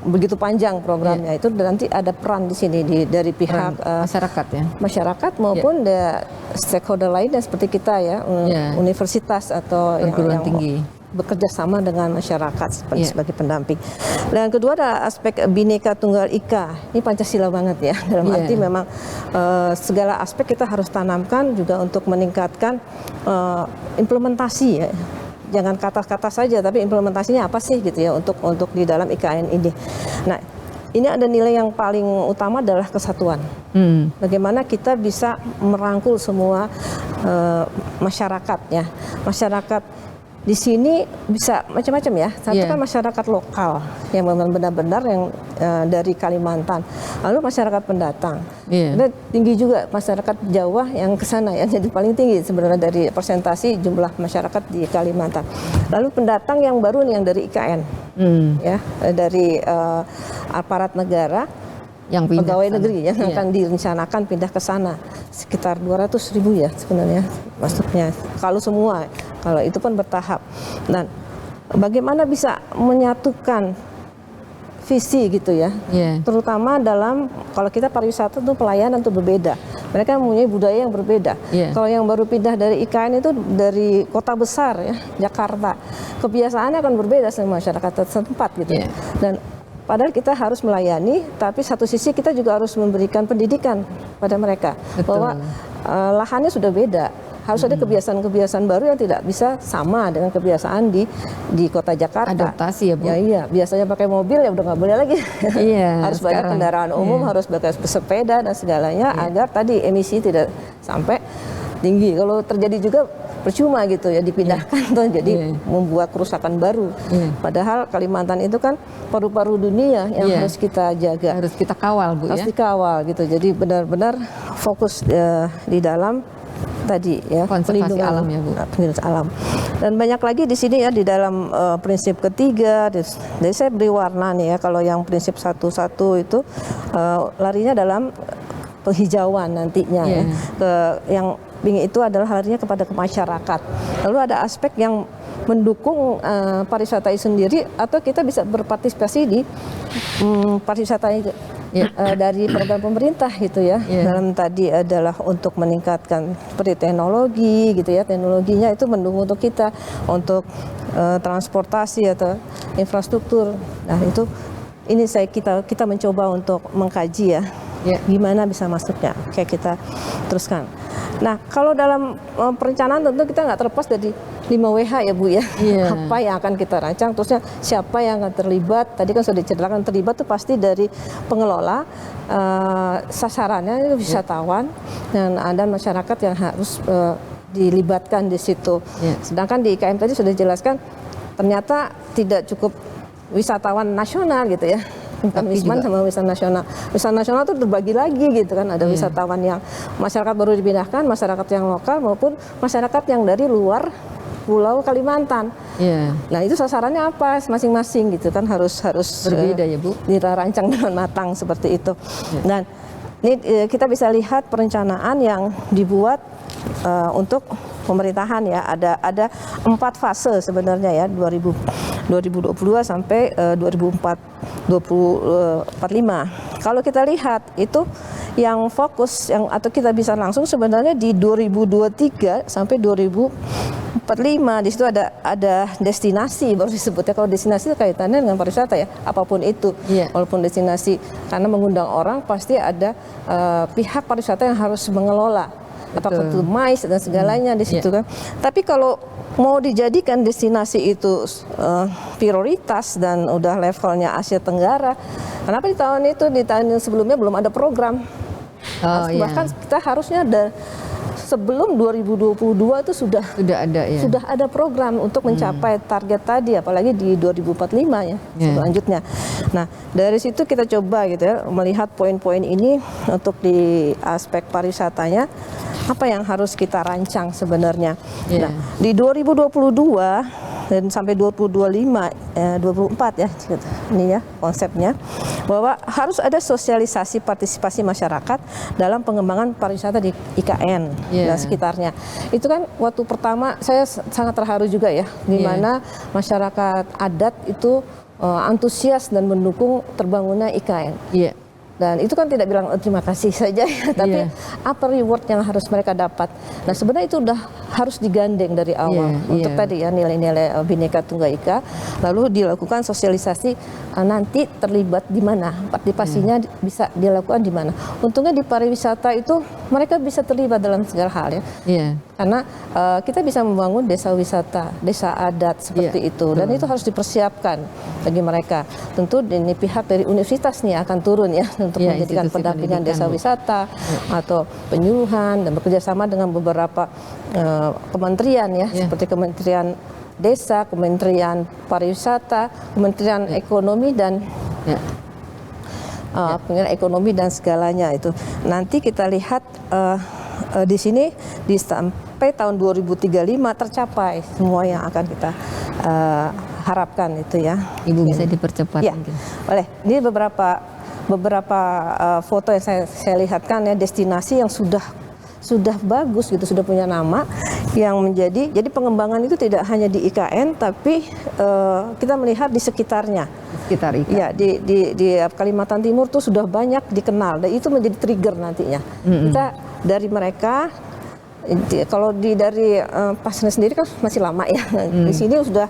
begitu panjang programnya. Itu nanti ada peran di sini dari pihak masyarakat ya. Masyarakat maupun stakeholder lainnya seperti kita ya, universitas atau yang tinggi bekerja sama dengan masyarakat sebagai pendamping. Dan kedua ada aspek Bhinneka Tunggal Ika. Ini Pancasila banget ya. Dalam arti memang segala aspek kita harus tanamkan juga untuk meningkatkan implementasi ya. Jangan kata-kata saja, tapi implementasinya apa sih gitu ya untuk di dalam IKN ini. Nah, ini ada nilai yang paling utama adalah kesatuan. Bagaimana kita bisa merangkul semua masyarakat ya. Masyarakat di sini bisa macam-macam ya. Satu kan masyarakat lokal yang benar-benar yang dari Kalimantan. Lalu masyarakat pendatang. Ada tinggi juga masyarakat Jawa yang ke sana ya. Jadi paling tinggi sebenarnya dari persentasi jumlah masyarakat di Kalimantan. Lalu pendatang yang baru nih yang dari IKN. Ya, dari aparat negara yang pegawai negeri yang akan direncanakan pindah ke sana sekitar 200.000 ya sebenarnya masuknya kalau semua, kalau itu pun bertahap. Dan bagaimana bisa menyatukan visi gitu ya, terutama dalam kalau kita pariwisata itu pelayanan itu berbeda, mereka mempunyai budaya yang berbeda. Kalau yang baru pindah dari IKN itu dari kota besar ya Jakarta, kebiasaannya akan berbeda sama masyarakat setempat gitu. Dan padahal kita harus melayani, tapi satu sisi kita juga harus memberikan pendidikan pada mereka. Bahwa lahannya sudah beda. Harus ada kebiasaan-kebiasaan baru yang tidak bisa sama dengan kebiasaan di kota Jakarta. Adaptasi ya Bu? Ya, biasanya pakai mobil ya udah nggak boleh lagi. Harus banyak kendaraan umum, harus pakai sepeda dan segalanya agar tadi emisi tidak sampai tinggi. Kalau terjadi juga percuma gitu ya dipindahkan tuh jadi membuat kerusakan baru. Padahal Kalimantan itu kan paru-paru dunia yang harus kita jaga, harus kita kawal Bu harus dikawal gitu. Jadi benar-benar fokus di dalam tadi ya konservasi alam ya Bu. Penelitian alam. Dan banyak lagi di sini ya di dalam prinsip ketiga. Jadi saya beri warna nih ya, kalau yang prinsip 1 itu larinya dalam penghijauan nantinya ya. Yang itu adalah larinya kepada masyarakat. Lalu ada aspek yang mendukung pariwisata itu sendiri, atau kita bisa berpartisipasi di pariwisata dari program pemerintah gitu ya. Dalam tadi adalah untuk meningkatkan seperti teknologi gitu ya. Teknologinya itu mendukung untuk kita untuk transportasi atau infrastruktur. Nah itu ini kita mencoba untuk mengkaji ya. Gimana bisa masuknya, kayak kita teruskan. Nah, kalau dalam perencanaan tentu kita nggak terlepas dari 5WH ya Bu ya. Apa yang akan kita rancang, terusnya siapa yang akan terlibat. Tadi kan sudah diceritakan terlibat itu pasti dari pengelola, sasarannya itu wisatawan, dan ada masyarakat yang harus dilibatkan di situ. Sedangkan di IKM tadi sudah dijelaskan ternyata tidak cukup wisatawan nasional gitu ya. Wisman sama wisata nasional. Wisata nasional itu berbagi lagi gitu kan. Ada wisatawan yang masyarakat baru dipindahkan, masyarakat yang lokal maupun masyarakat yang dari luar Pulau Kalimantan. Nah itu sasarannya apa masing-masing gitu kan, harus berbeda ya Bu. Dirancang dengan matang seperti itu. Dan ini kita bisa lihat perencanaan yang dibuat untuk pemerintahan ya. Ada 4 fase sebenarnya ya, 2022 sampai 2045. Kalau kita lihat itu yang fokus atau kita bisa langsung sebenarnya di 2023 sampai 2025 45 di situ ada destinasi baru disebutnya. Kalau destinasi itu kaitannya dengan pariwisata ya, apapun itu. Iya. Walaupun destinasi karena mengundang orang pasti ada pihak pariwisata yang harus mengelola. Apakah itu MICE dan segalanya di situ kan. Tapi kalau mau dijadikan destinasi itu prioritas dan udah levelnya Asia Tenggara, kenapa di tahun sebelumnya belum ada program? Bahkan kita harusnya sebelum 2022 itu sudah ada ya. Sudah ada program untuk mencapai target tadi, apalagi di 2045 ya selanjutnya. Nah, dari situ kita coba gitu ya melihat poin-poin ini untuk di aspek pariwisatanya apa yang harus kita rancang sebenarnya. Nah, di 2022 dan sampai 24 ya ini ya konsepnya, bahwa harus ada sosialisasi partisipasi masyarakat dalam pengembangan pariwisata di IKN dan sekitarnya. Itu kan waktu pertama saya sangat terharu juga ya, di mana masyarakat adat itu antusias dan mendukung terbangunnya IKN. Dan itu kan tidak bilang terima kasih saja ya, tapi apa reward yang harus mereka dapat. Nah, sebenarnya itu udah harus digandeng dari awal untuk tadi ya nilai-nilai Bhinneka Tunggal Ika, lalu dilakukan sosialisasi nanti terlibat di mana, partisipasinya bisa dilakukan di mana. Untungnya di pariwisata itu mereka bisa terlibat dalam segala hal ya. Karena kita bisa membangun desa wisata, desa adat seperti itu, dan itu harus dipersiapkan bagi mereka. Tentu ini pihak dari universitas nih akan turun ya untuk menjadikan pendampingan desa wisata atau penyuluhan dan bekerjasama dengan beberapa kementerian ya, seperti Kementerian Desa, Kementerian Pariwisata, Kementerian Ekonomi dan ekonomi dan segalanya itu. Nanti kita lihat di sini sampai tahun 2035 tercapai semua yang akan kita harapkan itu ya. Ibu bisa dipercepat mungkin. Boleh. Ini beberapa foto yang saya lihatkan ya, destinasi yang sudah bagus gitu, sudah punya nama, yang jadi pengembangan itu tidak hanya di IKN tapi kita melihat di sekitarnya. Sekitar IKN. Ya, di Kalimantan Timur tuh sudah banyak dikenal dan itu menjadi trigger nantinya. Kita dari mereka kalau dari pasarnya sendiri kan masih lama ya. Di sini sudah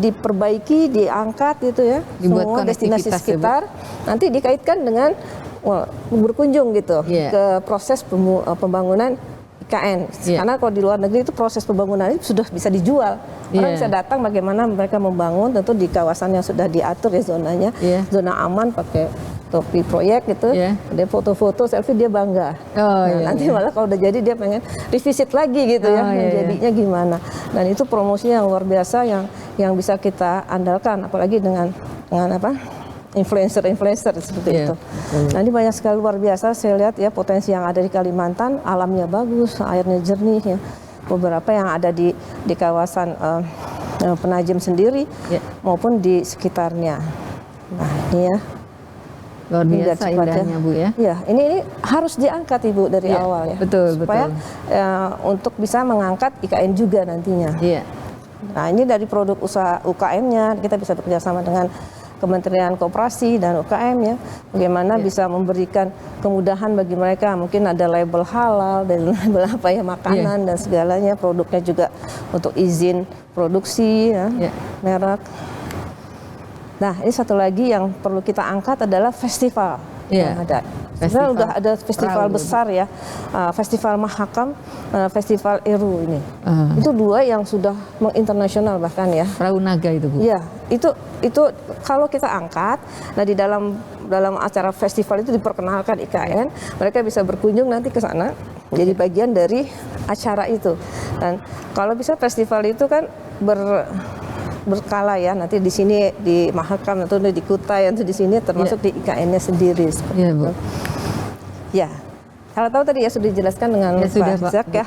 diperbaiki, diangkat gitu ya. Semua destinasi sekitar nanti dikaitkan dengan berkunjung gitu ke proses pembangunan IKN. Karena kalau di luar negeri itu proses pembangunan itu sudah bisa dijual. Orang bisa datang bagaimana mereka membangun, tentu di kawasan yang sudah diatur ya zonanya, zona aman pakai topi proyek gitu, dia foto-foto, selfie, dia bangga. Nanti malah kalau udah jadi dia pengen revisit lagi gitu jadinya gimana. Dan itu promosi yang luar biasa yang bisa kita andalkan, apalagi dengan apa? Influencer seperti itu. Nanti banyak sekali luar biasa saya lihat ya potensi yang ada di Kalimantan, alamnya bagus, airnya jernih ya. Beberapa yang ada di kawasan Penajem sendiri maupun di sekitarnya. Nah, ini ya. Luar biasa indahnya Bu ya. Ya, ini harus diangkat Ibu dari awal ya. Supaya untuk bisa mengangkat IKN juga nantinya. Nah, ini dari produk usaha UKM-nya kita bisa bekerjasama dengan Kementerian Koperasi dan UKM ya, bagaimana bisa memberikan kemudahan bagi mereka, mungkin ada label halal dan label apa ya makanan dan segalanya, produknya juga untuk izin produksi ya, merek. Nah, ini satu lagi yang perlu kita angkat adalah festival yang ada. Sebenarnya udah ada festival besar ya, Festival Mahakam, Festival Eru ini. Itu dua yang sudah menginternasional bahkan ya. Perahu Naga itu Bu. Iya, itu kalau kita angkat, nah di dalam acara festival itu diperkenalkan IKN, mereka bisa berkunjung nanti ke sana, jadi bagian dari acara itu. Dan kalau bisa festival itu kan berkala ya, nanti di sini di Mahakam atau di Kutai atau di sini termasuk di IKN-nya sendiri. Iya Bu. Ya, kalau tahu tadi ya sudah dijelaskan dengan Pak Zak ya,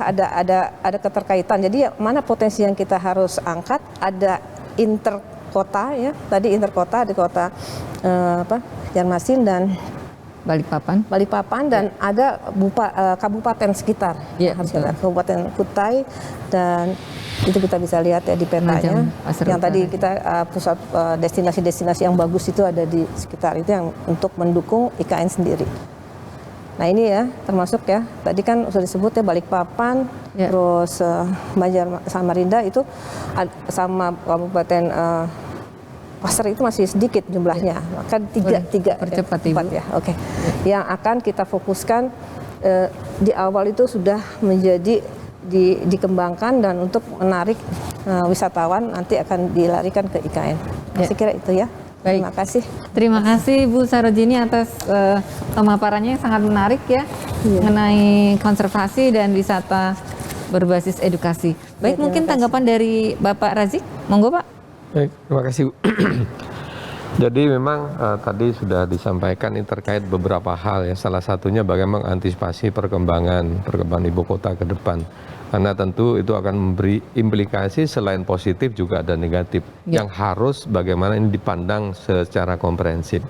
ada keterkaitan. Jadi ya, mana potensi yang kita harus angkat? Ada interkota ya, tadi interkota di kota Banjarmasin dan Balikpapan dan ada kabupaten sekitar. Kabupaten Kutai, dan itu kita bisa lihat ya di petanya. Yang tadi kita pusat destinasi-destinasi yang bagus itu ada di sekitar itu yang untuk mendukung IKN sendiri. Nah ini ya termasuk ya, tadi kan sudah disebut ya Balikpapan, terus Banjar Samarinda itu sama Kabupaten Pasir itu masih sedikit jumlahnya, maka tiga percepat empat ya, oke. Yang akan kita fokuskan di awal itu sudah menjadi dikembangkan dan untuk menarik wisatawan nanti akan dilarikan ke IKN. Saya kira itu ya. Baik. Terima kasih. Terima kasih Bu Sarojini atas pemaparannya yang sangat menarik ya mengenai konservasi dan wisata berbasis edukasi. Baik, mungkin tanggapan dari Bapak Razik, monggo Pak. Baik, terima kasih Bu. Jadi memang tadi sudah disampaikan ini terkait beberapa hal ya. Salah satunya bagaimana antisipasi perkembangan ibu kota ke depan. Karena tentu itu akan memberi implikasi selain positif juga ada negatif. Yang harus bagaimana ini dipandang secara komprehensif.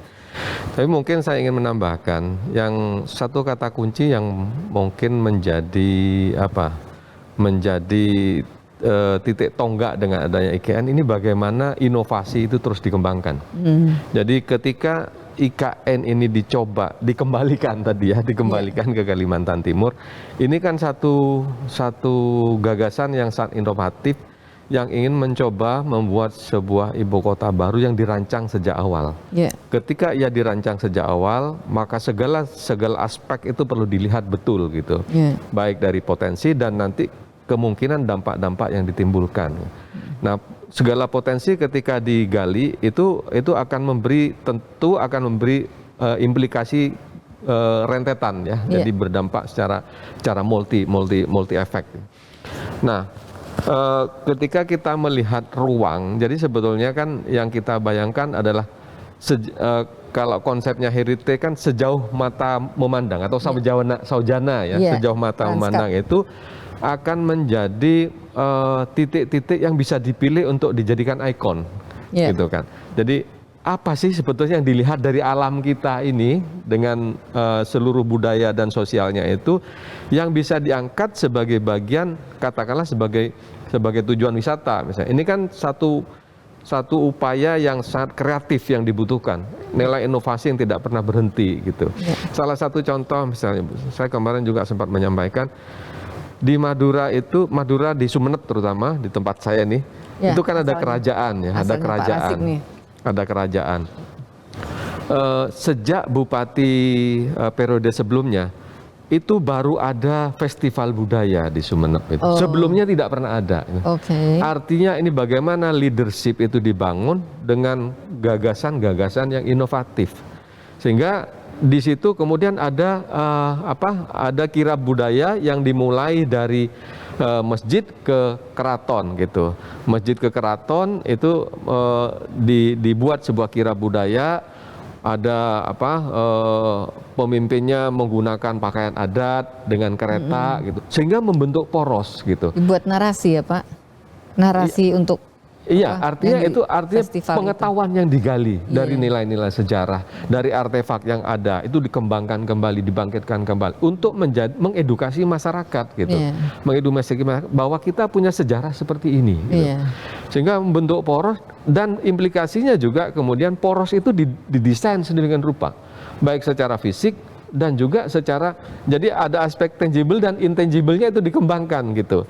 Tapi mungkin saya ingin menambahkan yang satu kata kunci yang mungkin menjadi titik tonggak dengan adanya IKN ini bagaimana inovasi itu terus dikembangkan. Jadi ketika IKN ini dikembalikan ke Kalimantan Timur, ini kan satu gagasan yang sangat inovatif yang ingin mencoba membuat sebuah ibu kota baru yang dirancang sejak awal. Ketika ia dirancang sejak awal, maka segala aspek itu perlu dilihat betul gitu, baik dari potensi dan nanti kemungkinan dampak-dampak yang ditimbulkan. Nah, segala potensi ketika digali itu akan memberi implikasi rentetan ya. Jadi berdampak secara multi efek. Nah, ketika kita melihat ruang, jadi sebetulnya kan yang kita bayangkan adalah kalau konsepnya heritage kan sejauh mata memandang atau saujana ya, sejauh mata memandang itu akan menjadi titik-titik yang bisa dipilih untuk dijadikan ikon, gitu kan. Jadi apa sih sebetulnya yang dilihat dari alam kita ini dengan seluruh budaya dan sosialnya itu yang bisa diangkat sebagai bagian, katakanlah sebagai tujuan wisata misalnya. Ini kan satu upaya yang sangat kreatif yang dibutuhkan, nilai inovasi yang tidak pernah berhenti gitu. Salah satu contoh misalnya, saya kemarin juga sempat menyampaikan di Madura di Sumeneb terutama di tempat saya nih, itu kan ada kerajaan ya, ada kerajaan. Sejak Bupati periode sebelumnya itu baru ada festival budaya di Sumeneb itu. Sebelumnya tidak pernah ada. Artinya ini bagaimana leadership itu dibangun dengan gagasan-gagasan yang inovatif, sehingga di situ kemudian ada kirab budaya yang dimulai dari masjid ke keraton gitu. Masjid ke keraton itu dibuat sebuah kirab budaya, ada pemimpinnya menggunakan pakaian adat dengan kereta gitu, sehingga membentuk poros gitu. Dibuat narasi ya Pak, narasi untuk artinya pengetahuan yang digali dari nilai-nilai sejarah, dari artefak yang ada itu dikembangkan kembali, dibangkitkan kembali untuk mengedukasi masyarakat gitu, mengedukasi bahwa kita punya sejarah seperti ini, gitu. Sehingga membentuk poros dan implikasinya juga kemudian poros itu didesain sedemikian rupa, baik secara fisik dan juga secara, jadi ada aspek tangible dan intangible-nya itu dikembangkan gitu.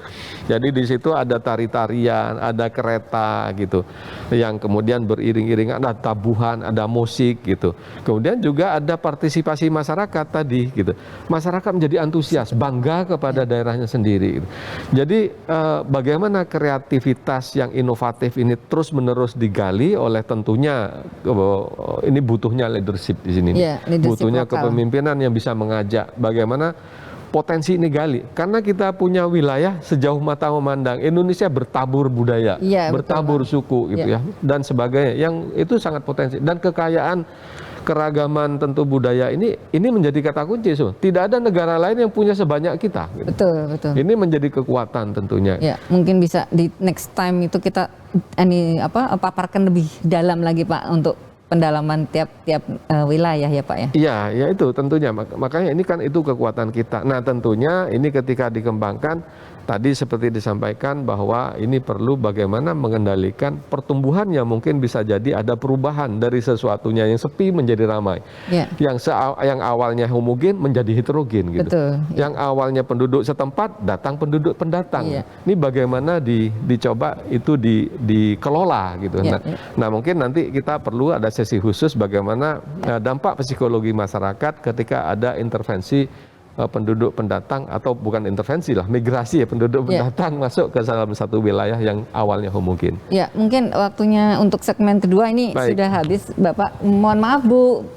Jadi di situ ada tari-tarian, ada kereta gitu, yang kemudian beriring-iringan, ada tabuhan, ada musik gitu. Kemudian juga ada partisipasi masyarakat tadi gitu. Masyarakat menjadi antusias, bangga kepada daerahnya sendiri gitu. Jadi bagaimana kreativitas yang inovatif ini terus-menerus digali oleh tentunya ini butuhnya leadership di sini. Butuhnya kepemimpinan yang bisa mengajak bagaimana potensi ini gali, karena kita punya wilayah sejauh mata memandang, Indonesia bertabur budaya, bertabur suku gitu ya dan sebagainya, yang itu sangat potensi dan kekayaan keragaman tentu budaya ini menjadi kata kunci. Tidak ada negara lain yang punya sebanyak kita gitu. Betul. Ini menjadi kekuatan tentunya. Mungkin bisa di next time itu kita paparkan lebih dalam lagi Pak untuk pendalaman tiap-tiap wilayah ya Pak ya. Iya, ya itu tentunya. Makanya ini kan itu kekuatan kita. Nah tentunya ini ketika dikembangkan, tadi seperti disampaikan bahwa ini perlu bagaimana mengendalikan pertumbuhan yang mungkin bisa jadi ada perubahan dari sesuatunya yang sepi menjadi ramai. Ya. Yang awalnya homogen menjadi heterogen gitu. Betul. Yang awalnya penduduk setempat datang penduduk pendatang. Iya. Ini bagaimana dicoba itu dikelola gitu. Ya, Nah, mungkin nanti kita perlu ada sesi khusus bagaimana dampak psikologi masyarakat ketika ada intervensi penduduk pendatang, atau bukan intervensi lah, migrasi ya penduduk pendatang masuk ke dalam satu wilayah yang awalnya homogen. Ya, mungkin waktunya untuk segmen kedua ini sudah habis, Bapak. Mohon maaf Bu,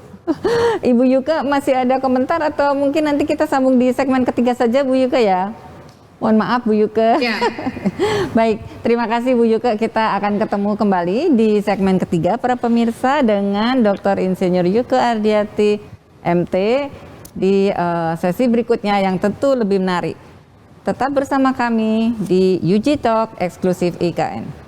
Ibu Yuka masih ada komentar atau mungkin nanti kita sambung di segmen ketiga saja Bu Yuka ya? Mohon maaf Bu Yuka. Ya. Baik, terima kasih Bu Yuka. Kita akan ketemu kembali di segmen ketiga para pemirsa dengan Dr. Insinyur Yuka Ardiati MT di sesi berikutnya yang tentu lebih menarik. Tetap bersama kami di UG Talk eksklusif IKN.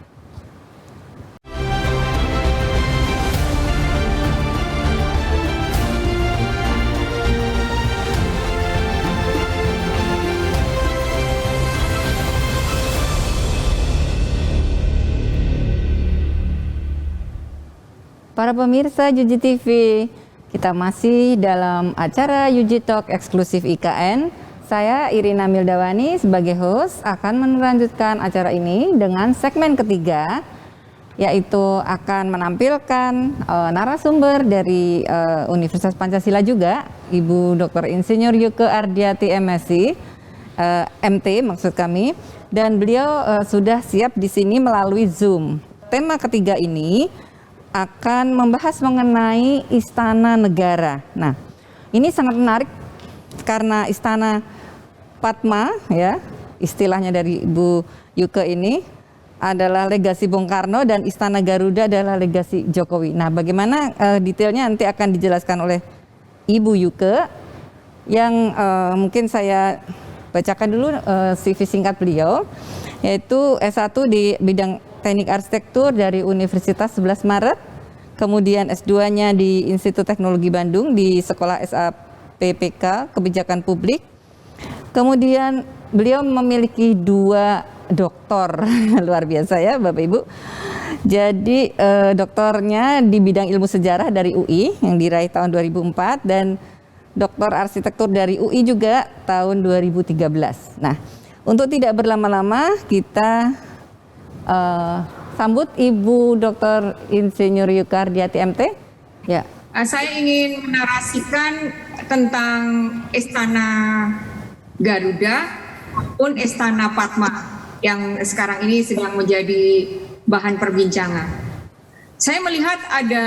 Para pemirsa UG TV, kita masih dalam acara UG Talk eksklusif IKN. Saya Irina Mildawani sebagai host akan melanjutkan acara ini dengan segmen ketiga, yaitu akan menampilkan narasumber dari Universitas Pancasila juga, Ibu Dr. Insinyur Yuka Ardiati MSc, MT maksud kami, dan beliau sudah siap di sini melalui Zoom. Tema ketiga ini akan membahas mengenai Istana Negara. Nah, ini sangat menarik karena Istana Padma, ya, istilahnya dari Ibu Yuka ini adalah legasi Bung Karno dan Istana Garuda adalah legasi Jokowi. Nah, bagaimana detailnya nanti akan dijelaskan oleh Ibu Yuka, yang mungkin saya bacakan dulu CV singkat beliau, yaitu S1 di bidang Teknik Arsitektur dari Universitas 11 Maret, kemudian S2-nya di Institut Teknologi Bandung di Sekolah SAPPK Kebijakan Publik. Kemudian beliau memiliki 2 doktor, luar biasa ya Bapak Ibu. Jadi doktornya di bidang ilmu sejarah dari UI yang diraih tahun 2004 dan doktor arsitektur dari UI juga tahun 2013. Nah, untuk tidak berlama-lama kita sambut Ibu Dr. Insinyur Yuka Ardiati MT. Ya. Saya ingin menarasikan tentang Istana Garuda maupun Istana Padma yang sekarang ini sedang menjadi bahan perbincangan. Saya melihat ada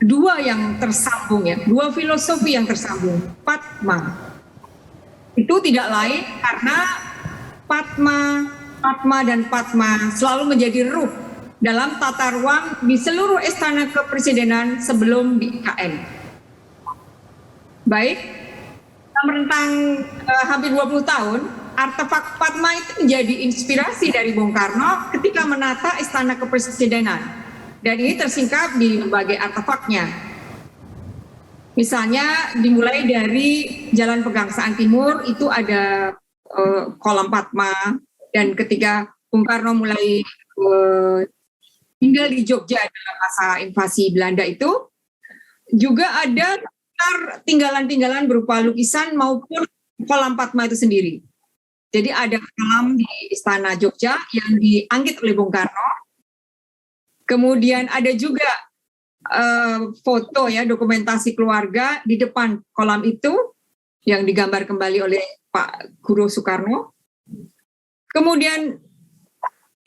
2 yang tersambung ya, 2 filosofi yang tersambung. Padma itu tidak lain karena Padma dan Padma selalu menjadi ruh dalam tata ruang di seluruh istana kepresidenan sebelum di IKN. Baik, rentang hampir 20 tahun, artefak Padma itu menjadi inspirasi dari Bung Karno ketika menata istana kepresidenan. Dan ini tersingkap di berbagai artefaknya. Misalnya dimulai dari Jalan Pegangsaan Timur itu ada kolam Padma. Dan ketika Bung Karno mulai tinggal di Jogja dalam masa invasi Belanda itu, juga ada tinggalan-tinggalan berupa lukisan maupun kolam Padma itu sendiri. Jadi ada kolam di Istana Jogja yang dianggit oleh Bung Karno. Kemudian ada juga foto ya, dokumentasi keluarga di depan kolam itu yang digambar kembali oleh Pak Guru Soekarno. Kemudian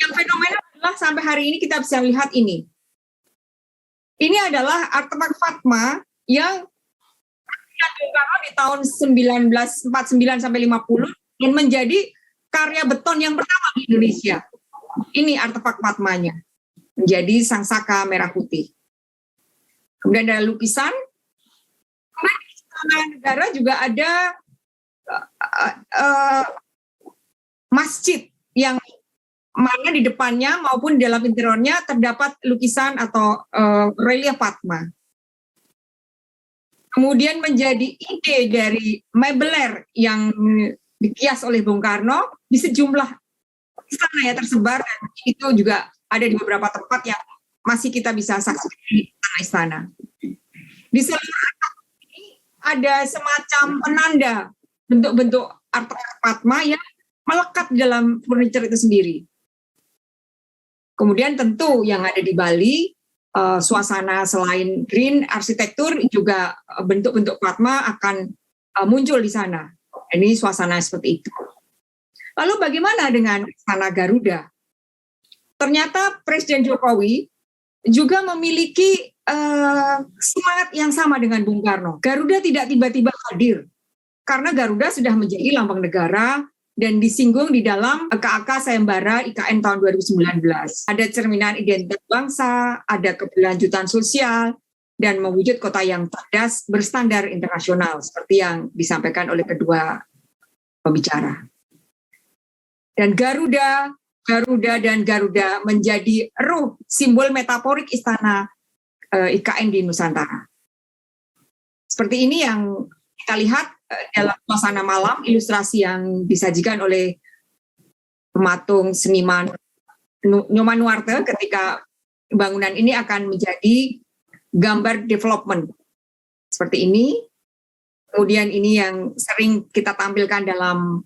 yang fenomenal adalah sampai hari ini kita bisa lihat ini. Ini adalah artefak Padma yang Bung Karno di tahun 1949 sampai 50 yang menjadi karya beton yang pertama di Indonesia. Ini artefak Padmanya, menjadi sangsaka merah putih. Kemudian ada lukisan. Kemudian di Istana Negara juga ada masjid yang mana di depannya maupun di dalam interiornya terdapat lukisan atau relief Padma. Kemudian menjadi ide dari Meubeler yang dikias oleh Bung Karno di sejumlah istana ya tersebar, dan itu juga ada di beberapa tempat yang masih kita bisa saksikan di istana. Di seluruh ini ada semacam penanda bentuk-bentuk artefak Padma yang melekat dalam furniture itu sendiri. Kemudian tentu yang ada di Bali, suasana selain green arsitektur juga bentuk-bentuk Padma akan muncul di sana. Ini suasana seperti itu. Lalu bagaimana dengan Istana Garuda? Ternyata Presiden Jokowi juga memiliki semangat yang sama dengan Bung Karno. Garuda tidak tiba-tiba hadir, karena Garuda sudah menjadi lambang negara dan disinggung di dalam KAK Sayembara IKN tahun 2019. Ada cerminan identitas bangsa, ada keberlanjutan sosial, dan mewujud kota yang cerdas berstandar internasional, seperti yang disampaikan oleh kedua pembicara. Dan Garuda menjadi ruh simbol metaforik istana IKN di Nusantara. Seperti ini yang kita lihat dalam suasana malam, ilustrasi yang disajikan oleh pematung seniman Nyoman Nuarte ketika bangunan ini akan menjadi gambar development. Seperti ini. Kemudian ini yang sering kita tampilkan dalam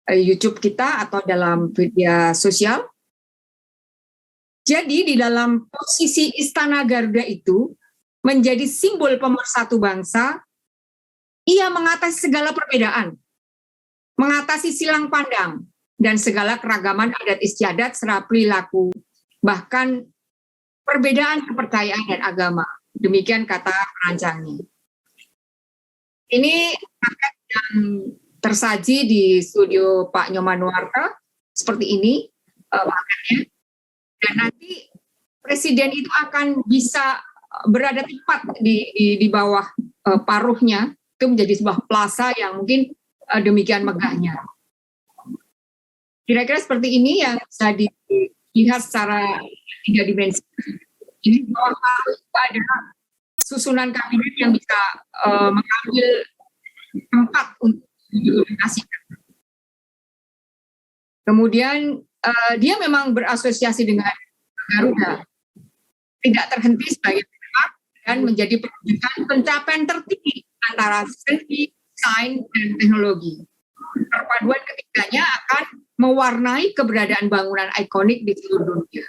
YouTube kita atau dalam media sosial. Jadi di dalam posisi Istana Garuda itu menjadi simbol pemersatu bangsa. Ia mengatasi segala perbedaan, mengatasi silang pandang, dan segala keragaman adat istiadat serta perilaku, bahkan perbedaan kepercayaan dan agama. Demikian kata perancangnya. Ini paket yang tersaji di studio Pak Nyoman Nuarte, seperti ini paketnya. Dan nanti Presiden itu akan bisa berada tepat di bawah paruhnya. Itu menjadi sebuah plaza yang mungkin demikian megahnya. Kira-kira seperti ini yang bisa dilihat secara 3 dimensi. Jadi bahwa ada susunan kabinet yang bisa mengambil tempat untuk diimplementasikan. Kemudian dia memang berasosiasi dengan Garuda, tidak terhenti sebagai tempat dan menjadi perwujudan pencapaian tertinggi antara seni, sains, dan teknologi. Perpaduan ketiganya akan mewarnai keberadaan bangunan ikonik di seluruh dunia.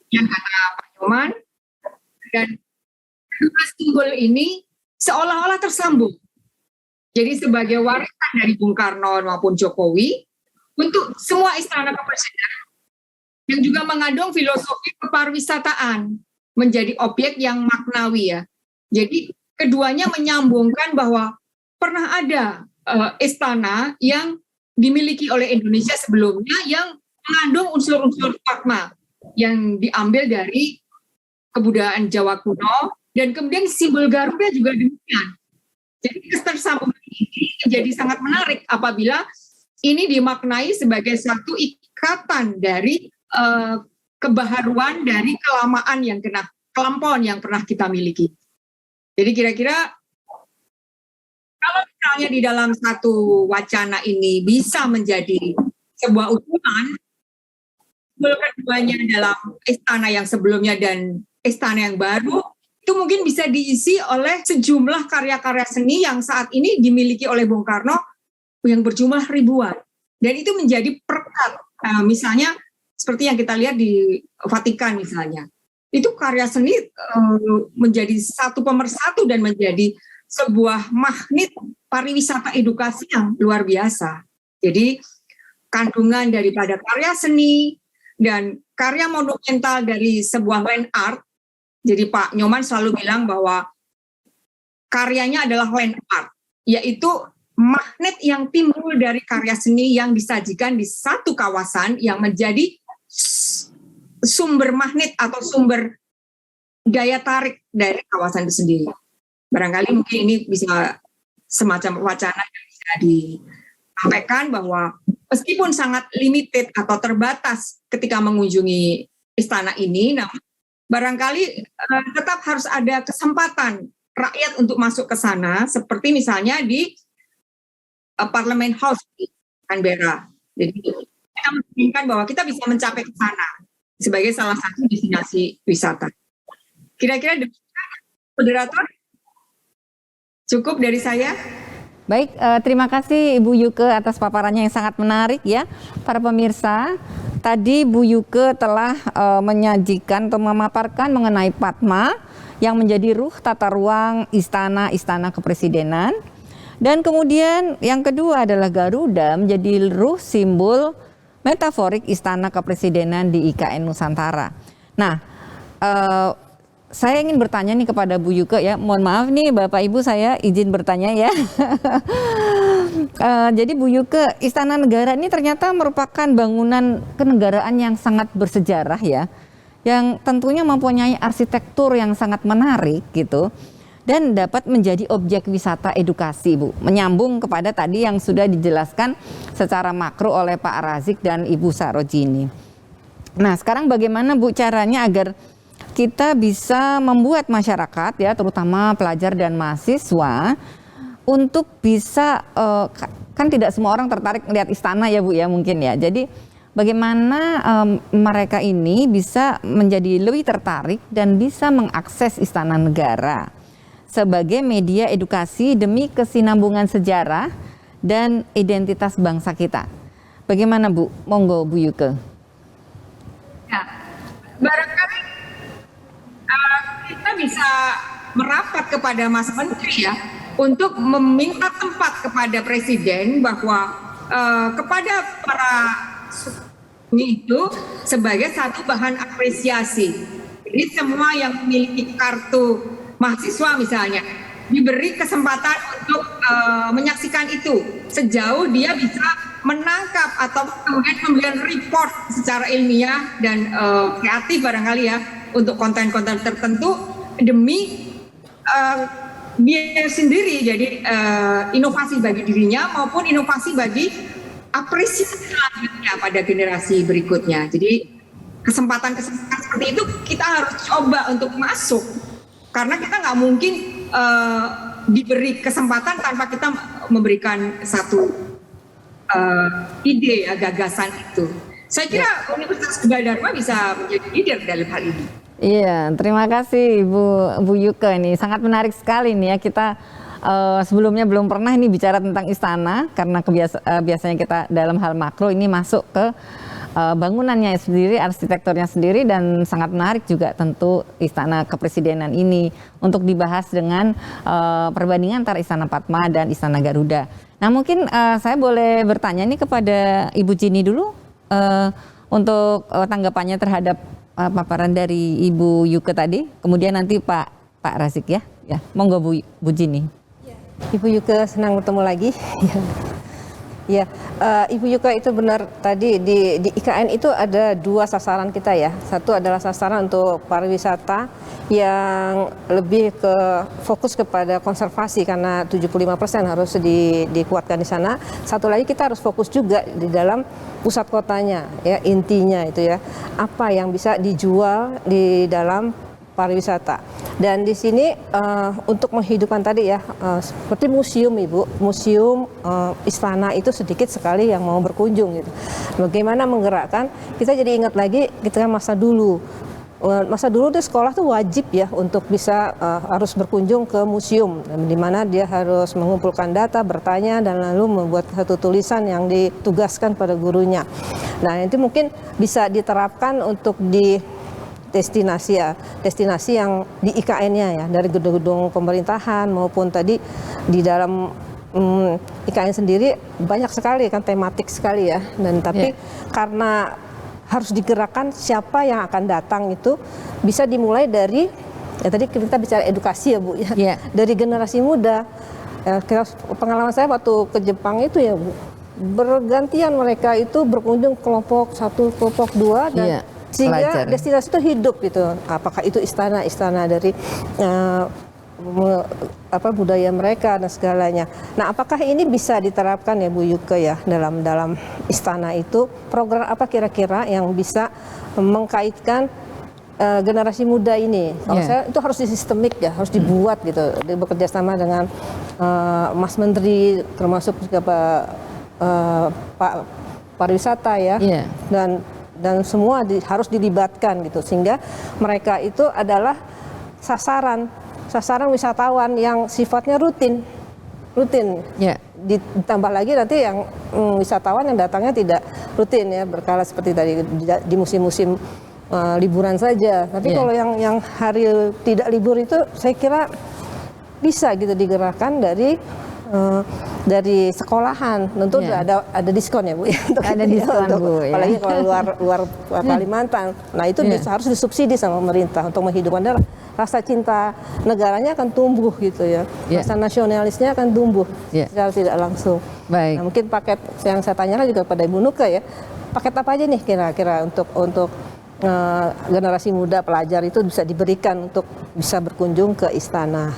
Yang kata Pak Nyoman, dan kedua simbol ini seolah-olah tersambung. Jadi sebagai warisan dari Bung Karno maupun Jokowi, untuk semua istana kepresidenan yang juga mengandung filosofi kepariwisataan menjadi objek yang maknawi ya. Jadi keduanya menyambungkan bahwa pernah ada istana yang dimiliki oleh Indonesia sebelumnya yang mengandung unsur-unsur Padma yang diambil dari kebudayaan Jawa kuno, dan kemudian simbol Garuda juga demikian. Jadi ketersambungan ini menjadi sangat menarik apabila ini dimaknai sebagai satu ikatan dari kebaharuan dari kelampauan yang pernah kita miliki. Jadi kira-kira kalau misalnya di dalam satu wacana ini bisa menjadi sebuah utuhan, keduanya dalam istana yang sebelumnya dan istana yang baru, itu mungkin bisa diisi oleh sejumlah karya-karya seni yang saat ini dimiliki oleh Bung Karno yang berjumlah ribuan. Dan itu menjadi perekat. Misalnya seperti yang kita lihat di Vatikan misalnya. Itu karya seni menjadi satu pemersatu dan menjadi sebuah magnet pariwisata edukasi yang luar biasa. Jadi kandungan daripada karya seni dan karya monumental dari sebuah land art. Jadi Pak Nyoman selalu bilang bahwa karyanya adalah land art, yaitu magnet yang timbul dari karya seni yang disajikan di satu kawasan yang menjadi sumber magnet atau sumber daya tarik dari kawasan itu sendiri. Barangkali mungkin ini bisa semacam wacana yang bisa disampaikan bahwa meskipun sangat limited atau terbatas ketika mengunjungi istana ini, namun barangkali tetap harus ada kesempatan rakyat untuk masuk ke sana, seperti misalnya di Parliament House di Canberra. Jadi kita menginginkan bahwa kita bisa mencapai ke sana sebagai salah satu destinasi wisata. Kira-kira demikian, moderator? Cukup dari saya. Baik, terima kasih Ibu Yuke atas paparannya yang sangat menarik ya. Para pemirsa, tadi Bu Yuke telah menyajikan atau memaparkan mengenai Padma yang menjadi ruh tata ruang istana kepresidenan. Dan kemudian yang kedua adalah Garuda menjadi ruh simbol metaforik istana kepresidenan di IKN Nusantara. Nah, saya ingin bertanya nih kepada Bu Yuke ya, mohon maaf nih Bapak Ibu saya izin bertanya ya. Jadi Bu Yuke, Istana Negara ini ternyata merupakan bangunan kenegaraan yang sangat bersejarah ya, yang tentunya mempunyai arsitektur yang sangat menarik gitu, dan dapat menjadi objek wisata edukasi Bu. Menyambung kepada tadi yang sudah dijelaskan secara makro oleh Pak Razik dan Ibu Sarojini. Nah sekarang bagaimana Bu caranya agar kita bisa membuat masyarakat ya, terutama pelajar dan mahasiswa untuk bisa kan tidak semua orang tertarik melihat istana ya Bu ya mungkin ya. Jadi bagaimana mereka ini bisa menjadi lebih tertarik dan bisa mengakses Istana Negara sebagai media edukasi demi kesinambungan sejarah dan identitas bangsa kita. Bagaimana Bu? Monggo Bu Yuke. Ya, barangkali kita bisa merapat kepada Mas Menteri ya untuk meminta tempat kepada Presiden bahwa kepada para itu sebagai satu bahan apresiasi. Jadi semua yang memiliki kartu mahasiswa misalnya diberi kesempatan untuk menyaksikan itu sejauh dia bisa menangkap atau kemudian memberikan report secara ilmiah dan kreatif barangkali ya untuk konten-konten tertentu demi dia sendiri jadi inovasi bagi dirinya maupun inovasi bagi apresiasi selanjutnya pada generasi berikutnya. Jadi kesempatan-kesempatan seperti itu kita harus coba untuk masuk karena kita nggak mungkin diberi kesempatan tanpa kita memberikan satu ide ya, gagasan itu. Saya kira Universitas Gadjah Dharma bisa menjadi leader dalam hal ini. Iya, terima kasih Bu Yuke, ini sangat menarik sekali nih ya. Kita sebelumnya belum pernah ini bicara tentang istana karena biasanya kita dalam hal makro ini masuk ke bangunannya sendiri, arsitekturnya sendiri, dan sangat menarik juga tentu Istana Kepresidenan ini untuk dibahas dengan perbandingan antara Istana Padma dan Istana Garuda. Nah mungkin saya boleh bertanya nih kepada Ibu Jini dulu untuk tanggapannya terhadap paparan dari Ibu Yuke tadi, kemudian nanti Pak Razik ya. Ya, monggo Bu Jini. Ibu Yuke senang bertemu lagi. Ya, Ibu Yuke itu benar tadi di IKN itu ada dua sasaran kita ya. Satu adalah sasaran untuk pariwisata yang lebih ke fokus kepada konservasi karena 75% harus dikuatkan di sana. Satu lagi kita harus fokus juga di dalam pusat kotanya ya, intinya itu ya. Apa yang bisa dijual di dalam pariwisata. Dan di sini untuk menghidupkan tadi ya, seperti museum Ibu, museum istana itu sedikit sekali yang mau berkunjung gitu. Bagaimana menggerakkan, kita jadi ingat lagi ketika masa dulu. Masa dulu di sekolah tuh wajib ya untuk bisa harus berkunjung ke museum, di mana dia harus mengumpulkan data, bertanya, dan lalu membuat satu tulisan yang ditugaskan pada gurunya. Nah itu mungkin bisa diterapkan untuk di destinasi yang di IKN-nya ya, dari gedung-gedung pemerintahan maupun tadi di dalam IKN sendiri banyak sekali kan, tematik sekali ya, dan tapi karena harus digerakkan siapa yang akan datang itu bisa dimulai dari ya tadi kita bicara edukasi ya Bu ya, dari generasi muda. Pengalaman saya waktu ke Jepang itu ya Bu, bergantian mereka itu berkunjung kelompok 1, kelompok 2 dan sehingga destinasi itu hidup gitu. Apakah itu istana dari budaya mereka dan segalanya. Nah, apakah ini bisa diterapkan ya Bu Yuke ya dalam istana itu, program apa kira-kira yang bisa mengkaitkan generasi muda ini? Kalau saya itu harus sistemik ya, harus dibuat gitu, bekerja sama dengan Mas Menteri, termasuk juga Pak Pariwisata ya, dan semua harus dilibatkan gitu, sehingga mereka itu adalah sasaran wisatawan yang sifatnya rutin. Ditambah lagi nanti yang wisatawan yang datangnya tidak rutin ya, berkala seperti tadi di musim-musim liburan saja. Tapi kalau yang hari tidak libur itu saya kira bisa gitu digerakkan dari sekolahan. Tentu ada diskon ya Bu. Ada diskon Bu. Apalagi kalau luar Kalimantan. Nah itu harus disubsidi sama pemerintah untuk menghidupkan rasa cinta negaranya akan tumbuh gitu ya. Rasa nasionalisnya akan tumbuh secara tidak langsung. Baik. Nah, mungkin paket yang saya tanyakan juga pada Ibu Nuke ya. Paket apa aja nih kira-kira untuk generasi muda pelajar itu bisa diberikan untuk bisa berkunjung ke istana?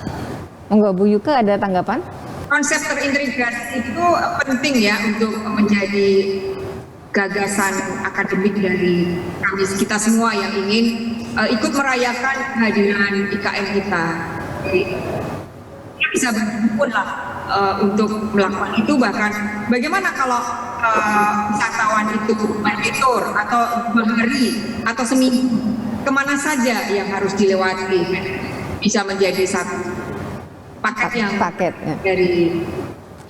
Enggak, Bu Yuke ada tanggapan? Konsep terintegrasi itu penting ya untuk menjadi gagasan akademik dari kami kita semua yang ingin ikut merayakan kehadiran IKN kita. Jadi, bisa berkumpul lah untuk melakukan itu. Bahkan bagaimana kalau wisatawan itu tour atau 2 hari atau seminggu, kemana saja yang harus dilewati, bisa menjadi satu paket dari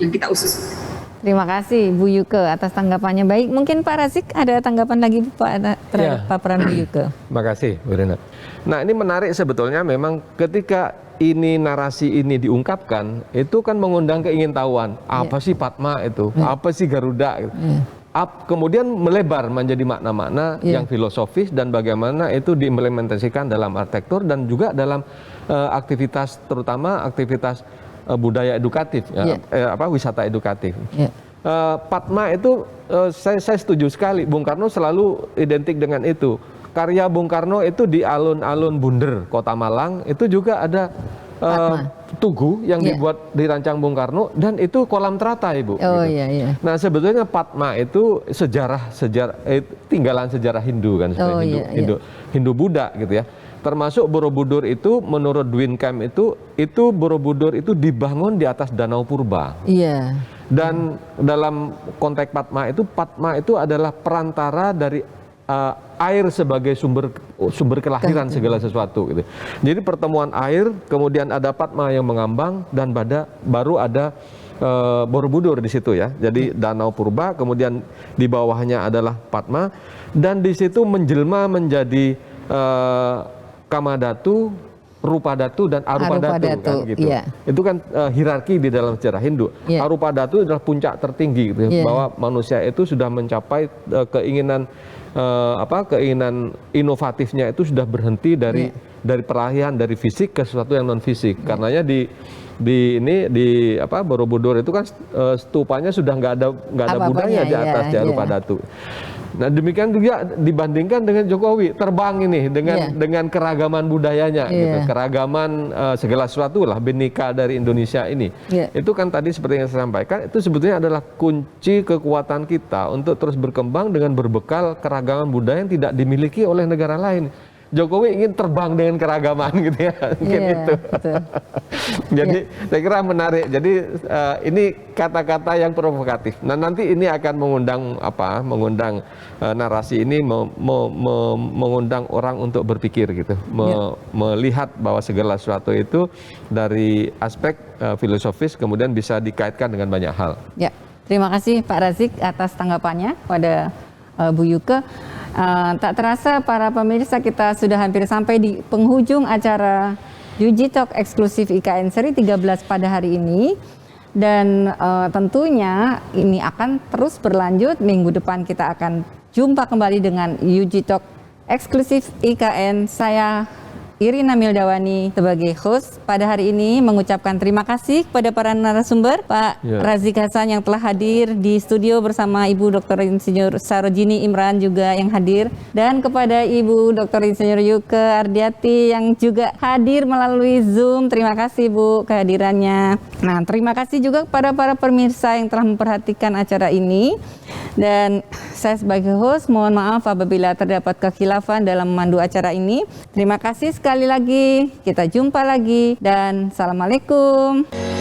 yang kita usus. Terima kasih Bu Yuke atas tanggapannya. Baik, mungkin Pak Razik ada tanggapan lagi Pak terhadap paparan Bu Yuke. Terima kasih Bu Rina. Nah ini menarik sebetulnya, memang ketika ini narasi ini diungkapkan, itu kan mengundang keingintahuan. Apa sih Padma itu? Apa sih Garuda? Kemudian melebar menjadi makna-makna yang filosofis dan bagaimana itu diimplementasikan dalam arsitektur dan juga dalam aktivitas, terutama aktivitas budaya edukatif, wisata edukatif. Padma itu saya setuju sekali. Bung Karno selalu identik dengan itu. Karya Bung Karno itu di alun-alun Bunder, Kota Malang, itu juga ada tugu yang dirancang Bung Karno, dan itu kolam teratai, Bu. Nah sebetulnya Padma itu sejarah tinggalan sejarah Hindu kan, Hindu Buddha gitu ya. Termasuk Borobudur itu menurut Dwinkamp itu Borobudur itu dibangun di atas Danau Purba. Dan dalam konteks Padma itu adalah perantara dari air sebagai sumber kelahiran segala sesuatu gitu. Jadi pertemuan air, kemudian ada Padma yang mengambang, dan baru ada Borobudur di situ ya. Jadi Danau Purba, kemudian di bawahnya adalah Padma, dan di situ menjelma menjadi Kamadhatu, Rupadatu, dan Arupadatu kan gitu. Itu kan hierarki di dalam sejarah Hindu. Arupadatu adalah puncak tertinggi gitu, bahwa manusia itu sudah mencapai keinginan inovatifnya itu sudah berhenti dari peralihan dari fisik ke sesuatu yang non fisik. Karenanya di Borobudur itu kan stupanya sudah nggak ada budaya di atas Arupadatu. Nah demikian juga dibandingkan dengan Jokowi, terbang ini dengan keragaman budayanya, gitu. Keragaman segala sesuatu lah, Bhinneka dari Indonesia ini. Itu kan tadi seperti yang saya sampaikan, itu sebetulnya adalah kunci kekuatan kita untuk terus berkembang dengan berbekal keragaman budaya yang tidak dimiliki oleh negara lain. Jokowi ingin terbang dengan keragaman gitu ya, mungkin itu. Jadi saya kira menarik. Jadi ini kata-kata yang provokatif. Nah nanti ini akan mengundang narasi ini, mengundang orang untuk berpikir gitu, melihat bahwa segala sesuatu itu dari aspek filosofis kemudian bisa dikaitkan dengan banyak hal. Terima kasih Pak Razik atas tanggapannya pada Bu Yuke. Tak terasa para pemirsa, kita sudah hampir sampai di penghujung acara UG Talk eksklusif IKN seri 13 pada hari ini. Dan tentunya ini akan terus berlanjut. Minggu depan kita akan jumpa kembali dengan UG Talk eksklusif IKN. Saya Irina Mildawani sebagai host pada hari ini, mengucapkan terima kasih kepada para narasumber, Pak Razik Hasan yang telah hadir di studio bersama Ibu Dr. Insinyur Sarojini Imran juga yang hadir, dan kepada Ibu Dr. Insinyur Yuke Ardiati yang juga hadir melalui Zoom. Terima kasih Bu kehadirannya. Nah, terima kasih juga kepada para pemirsa yang telah memperhatikan acara ini, dan saya sebagai host mohon maaf apabila terdapat kekhilafan dalam memandu acara ini. Terima kasih sekali lagi, kita jumpa lagi, dan Assalamualaikum.